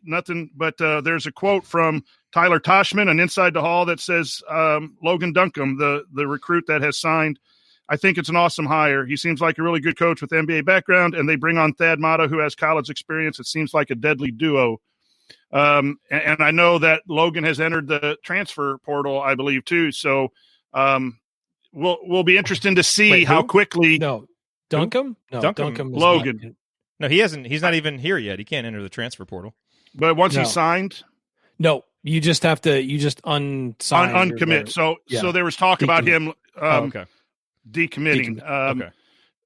Nothing. But there's a quote from Tyler Toshman, an Inside the Hall, that says Logan Duncombe, the recruit that has signed, I think it's an awesome hire. He seems like a really good coach with NBA background, and they bring on Thad Matta, who has college experience. It seems like a deadly duo. And I know that Logan has entered the transfer portal, I believe, too. So we'll be interesting to see how quickly. No, Duncombe? No, Duncombe Logan. No, he hasn't. He's not even here yet. He can't enter the transfer portal. But once he's signed, no, you just have to. You just uncommit. So there was talk about him decommitting. Okay.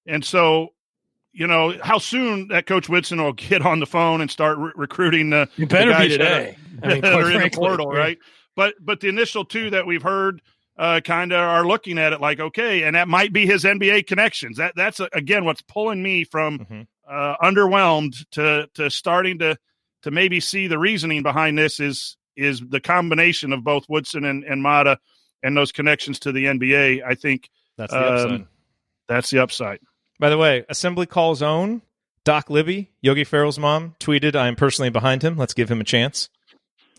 And so, how soon that Coach Woodson will get on the phone and start recruiting the better be today. That are in the portal, right? But the initial two that we've heard kind of are looking at it like, okay, and that might be his NBA connections. That's again what's pulling me from underwhelmed to starting to maybe see the reasoning behind this is the combination of both Woodson and Matta and those connections to the NBA, I think that's the upside. That's the upside. By the way, Assembly Call's own Doc Libby, Yogi Ferrell's mom, tweeted, "I am personally behind him. Let's give him a chance."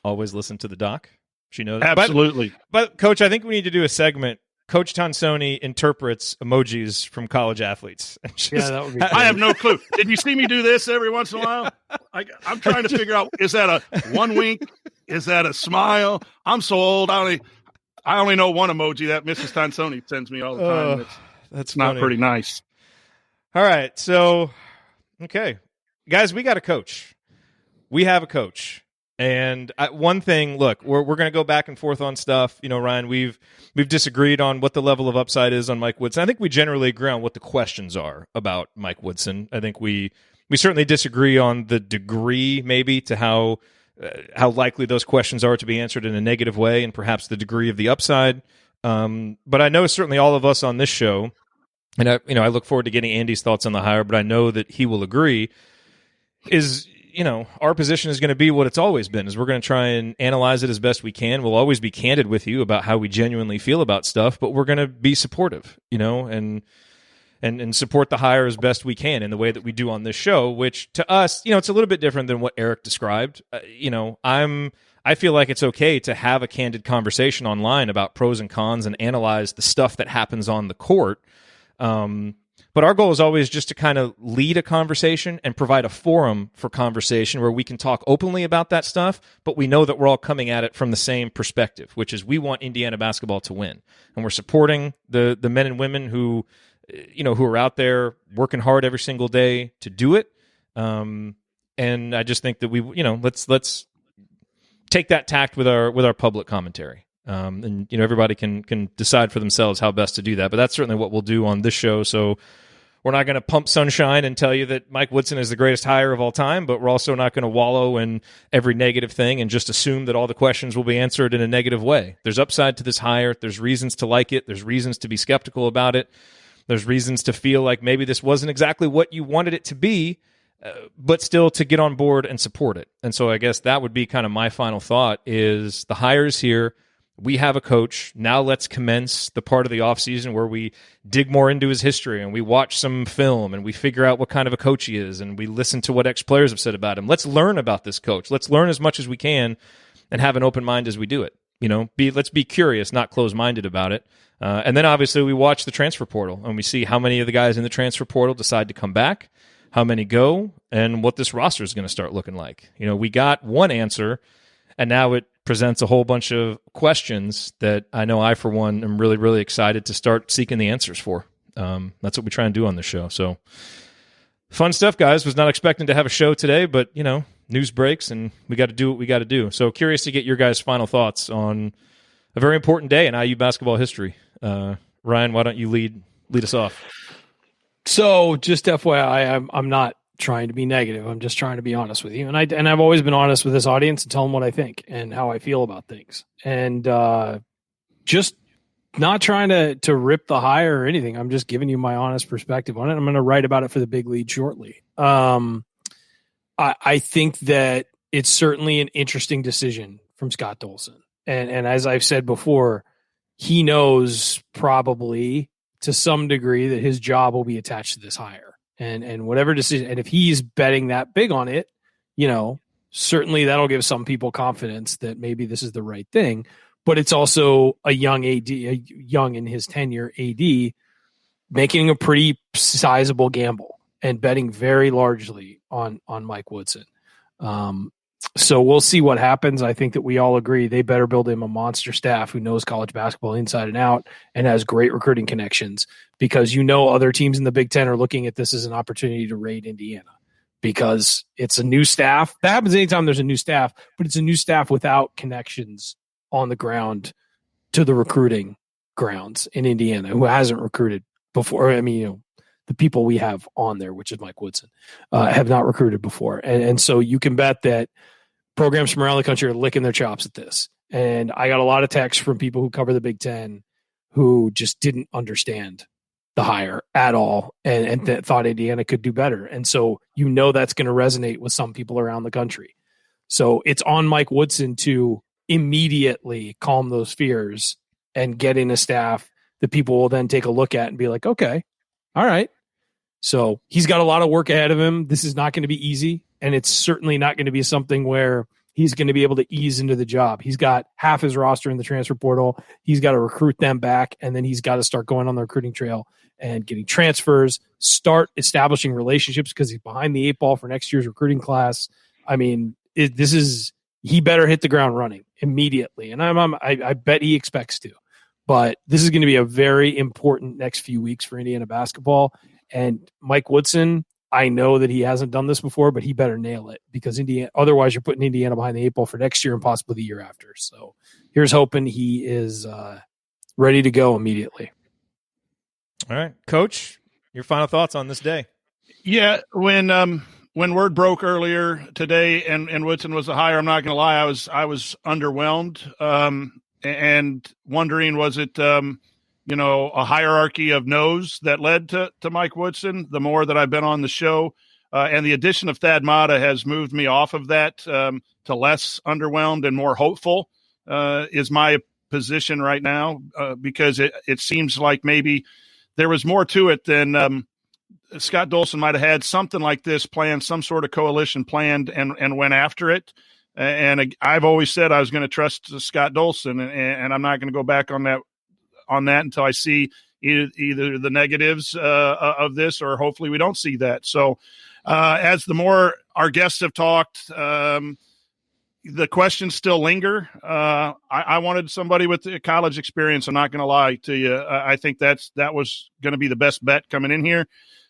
Always listen to the doc. She knows. Absolutely. But Coach, I think we need to do a segment. Coach Tonsoni interprets emojis from college athletes. That would be I have no clue. Did you see me do this every once in a while? I'm trying to figure out, is that a one wink? Is that a smile? I'm so old. I only know one emoji that Mrs. Tonsoni sends me all the time. That's not funny. pretty nice. All right. So, okay. Guys, we got a coach. We have a coach. And one thing, look, we're going to go back and forth on stuff. You know, Ryan, we've disagreed on what the level of upside is on Mike Woodson. I think we generally agree on what the questions are about Mike Woodson. I think we certainly disagree on the degree, maybe, to how likely those questions are to be answered in a negative way, and perhaps the degree of the upside. But I know certainly all of us on this show, and I look forward to getting Andy's thoughts on the hire, but I know that he will agree, is, our position is going to be what it's always been, is we're going to try and analyze it as best we can. We'll always be candid with you about how we genuinely feel about stuff, but we're going to be supportive, and support the hire as best we can in the way that we do on this show, which to us, it's a little bit different than what Eric described. I feel like it's okay to have a candid conversation online about pros and cons and analyze the stuff that happens on the court. But our goal is always just to kind of lead a conversation and provide a forum for conversation where we can talk openly about that stuff, but we know that we're all coming at it from the same perspective, which is we want Indiana basketball to win. And we're supporting the men and women who are out there working hard every single day to do it. And I just think that let's take that tact with our public commentary. And everybody can decide for themselves how best to do that. But that's certainly what we'll do on this show. So we're not going to pump sunshine and tell you that Mike Woodson is the greatest hire of all time, but we're also not going to wallow in every negative thing and just assume that all the questions will be answered in a negative way. There's upside to this hire. There's reasons to like it. There's reasons to be skeptical about it. There's reasons to feel like maybe this wasn't exactly what you wanted it to be, but still to get on board and support it. And so I guess that would be kind of my final thought is the hire's here. We have a coach. Now let's commence the part of the offseason where we dig more into his history and we watch some film and we figure out what kind of a coach he is and we listen to what ex-players have said about him. Let's learn about this coach. Let's learn as much as we can and have an open mind as we do it. Let's be curious, not closed-minded about it. And then obviously we watch the transfer portal and we see how many of the guys in the transfer portal decide to come back, how many go, and what this roster is going to start looking like. We got one answer, and now it presents a whole bunch of questions that I know I, for one, am really, really excited to start seeking the answers for. That's what we try and do on this show. So fun stuff, guys. Was not expecting to have a show today, but, news breaks, and we got to do what we got to do. So curious to get your guys' final thoughts on a very important day in IU basketball history. Ryan, why don't you lead us off? So just FYI, I'm not trying to be negative. I'm just trying to be honest with you. And I've always been honest with this audience and tell them what I think and how I feel about things. And just not trying to rip the hire or anything. I'm just giving you my honest perspective on it. I'm going to write about it for the Big Lead shortly. I think that it's certainly an interesting decision from Scott Dolson. And as I've said before, he knows probably to some degree that his job will be attached to this hire. And whatever decision, and if he's betting that big on it, certainly that'll give some people confidence that maybe this is the right thing. But it's also a young AD, a young in his tenure AD, making a pretty sizable gamble and betting very largely on Mike Woodson. So we'll see what happens. I think that we all agree they better build him a monster staff who knows college basketball inside and out and has great recruiting connections, because other teams in the Big Ten are looking at this as an opportunity to raid Indiana because it's a new staff. That happens anytime there's a new staff, but it's a new staff without connections on the ground to the recruiting grounds in Indiana, who hasn't recruited before. I mean, the people we have on there, which is Mike Woodson, have not recruited before. And so you can bet that programs from around the country are licking their chops at this. And I got a lot of texts from people who cover the Big Ten who just didn't understand the hire at all and thought Indiana could do better. And so that's going to resonate with some people around the country. So it's on Mike Woodson to immediately calm those fears and getting a staff that people will then take a look at and be like, okay, all right. So he's got a lot of work ahead of him. This is not going to be easy, and it's certainly not going to be something where he's going to be able to ease into the job. He's got half his roster in the transfer portal. He's got to recruit them back, and then he's got to start going on the recruiting trail and getting transfers, start establishing relationships because he's behind the 8 ball for next year's recruiting class. I mean, he better hit the ground running immediately, and I bet he expects to. But this is going to be a very important next few weeks for Indiana basketball. And Mike Woodson, I know that he hasn't done this before, but he better nail it because otherwise you're putting Indiana behind the 8 ball for next year and possibly the year after. So here's hoping he is ready to go immediately. All right, Coach, your final thoughts on this day? Yeah, when word broke earlier today and Woodson was a hire, I'm not going to lie, I was underwhelmed and wondering, was it a hierarchy of no's that led to Mike Woodson? The more that I've been on the show, and the addition of Thad Matta has moved me off of that to less underwhelmed and more hopeful is my position right now, because it seems like maybe there was more to it than Scott Dolson might have had something like this planned, some sort of coalition planned and went after it. And I've always said I was going to trust Scott Dolson, and I'm not going to go back on that until I see either the negatives of this, or hopefully we don't see that. So as the more our guests have talked, the questions still linger. I wanted somebody with college experience. I'm not going to lie to you. I think that was going to be the best bet coming in here.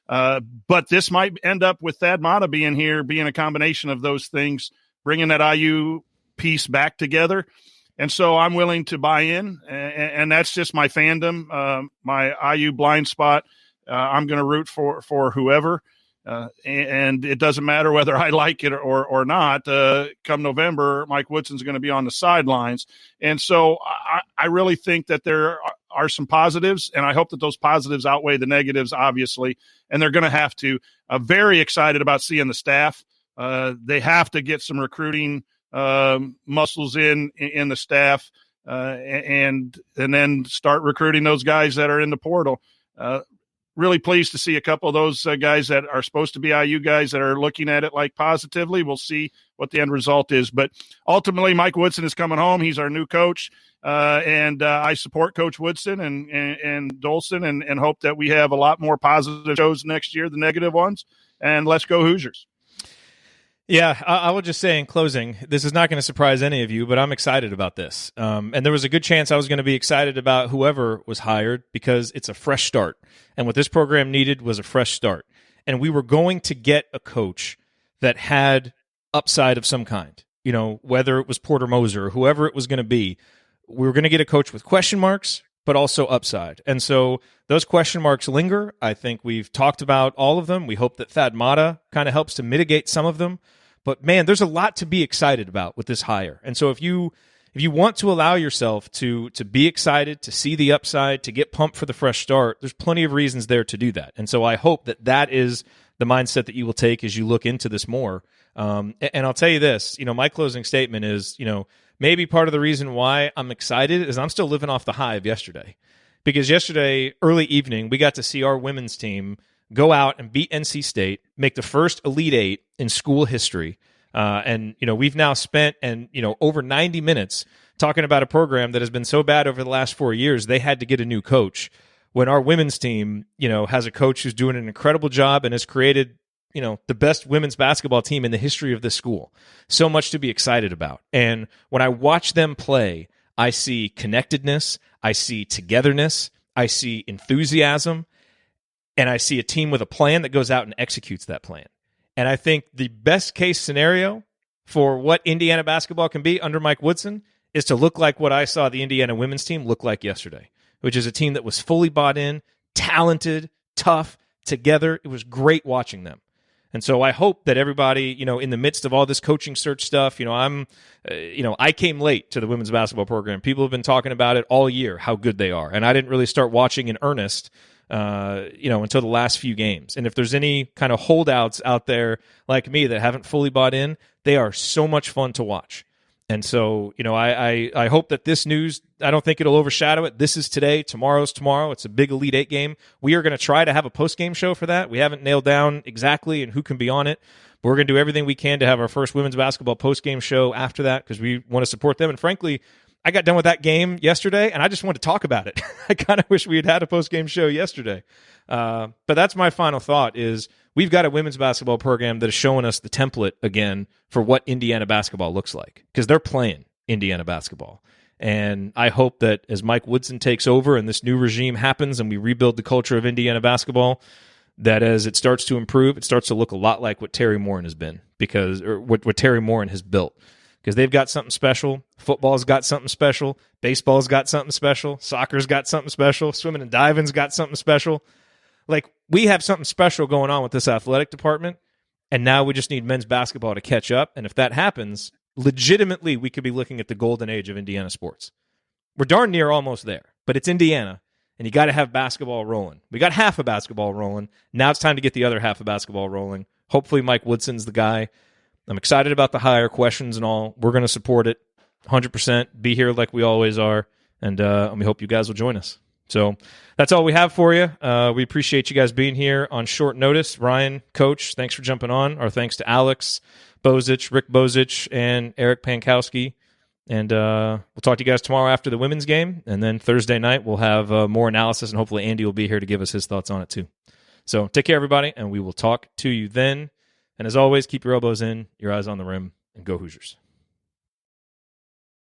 But this might end up with Thad Matta being here, being a combination of those things, bringing that IU piece back together. And so I'm willing to buy in, and that's just my fandom, my IU blind spot. I'm going to root for whoever, and it doesn't matter whether I like it or not. Come November, Mike Woodson's going to be on the sidelines. And so I really think that there are some positives, and I hope that those positives outweigh the negatives, obviously, and they're going to have to. Very excited about seeing the staff. They have to get some recruiting muscles in the staff, and then start recruiting those guys that are in the portal. Really pleased to see a couple of those guys that are supposed to be IU guys that are looking at it like positively. We'll see what the end result is, but ultimately Mike Woodson is coming home. He's our new coach, and I support Coach Woodson and Dolson, and hope that we have a lot more positive shows next year than negative ones. And let's go Hoosiers. Yeah, I will just say in closing, this is not going to surprise any of you, but I'm excited about this. And there was a good chance I was going to be excited about whoever was hired because it's a fresh start. And what this program needed was a fresh start. And we were going to get a coach that had upside of some kind, whether it was Porter Moser or whoever it was going to be. We were going to get a coach with question marks, but also upside. And so those question marks linger. I think we've talked about all of them. We hope that Thad Matta kind of helps to mitigate some of them. But man, there's a lot to be excited about with this hire. And so if you want to allow yourself to be excited, to see the upside, to get pumped for the fresh start, there's plenty of reasons there to do that. And so I hope that is the mindset that you will take as you look into this more. And I'll tell you this, my closing statement is, maybe part of the reason why I'm excited is I'm still living off the high of yesterday. Because yesterday, early evening, we got to see our women's team go out and beat NC State, make the first Elite Eight in school history. And we've now spent over 90 minutes talking about a program that has been so bad over the last 4 years, they had to get a new coach. When our women's team, has a coach who's doing an incredible job and has created, the best women's basketball team in the history of this school. So much to be excited about. And when I watch them play, I see connectedness, I see togetherness, I see enthusiasm, and I see a team with a plan that goes out and executes that plan. And I think the best case scenario for what Indiana basketball can be under Mike Woodson is to look like what I saw the Indiana women's team look like yesterday, which is a team that was fully bought in, talented, tough, together. It was great watching them. And so I hope that everybody, in the midst of all this coaching search stuff, I came late to the women's basketball program. People have been talking about it all year, how good they are. And I didn't really start watching in earnest until the last few games. And if there's any kind of holdouts out there like me that haven't fully bought in, they are so much fun to watch. And so, I hope that this news, I don't think it'll overshadow it. This is today. Tomorrow's tomorrow. It's a big Elite Eight game. We are going to try to have a post-game show for that. We haven't nailed down exactly and who can be on it. But we're going to do everything we can to have our first women's basketball post-game show after that because we want to support them. And frankly, I got done with that game yesterday, and I just wanted to talk about it. I kind of wish we had a post-game show yesterday. But that's my final thought is we've got a women's basketball program that is showing us the template again for what Indiana basketball looks like because they're playing Indiana basketball. And I hope that as Mike Woodson takes over and this new regime happens and we rebuild the culture of Indiana basketball, that as it starts to improve, it starts to look a lot like what Terry Morin has been or what Terry Morin has built. Because they've got something special. Football's got something special. Baseball's got something special. Soccer's got something special. Swimming and diving's got something special. Like, we have something special going on with this athletic department, and now we just need men's basketball to catch up. And if that happens, legitimately, we could be looking at the golden age of Indiana sports. We're darn near almost there, but it's Indiana, and you got to have basketball rolling. We got half of basketball rolling. Now it's time to get the other half of basketball rolling. Hopefully Mike Woodson's the guy. I'm excited about the hire, questions and all. We're going to support it 100%, be here like we always are, and we hope you guys will join us. So that's all we have for you. We appreciate you guys being here on short notice. Ryan, Coach, thanks for jumping on. Our thanks to Alex Bozich, Rick Bozich, and Eric Pankowski. And we'll talk to you guys tomorrow after the women's game, and then Thursday night we'll have more analysis, and hopefully Andy will be here to give us his thoughts on it too. So take care, everybody, and we will talk to you then. And as always, keep your elbows in, your eyes on the rim, and go Hoosiers.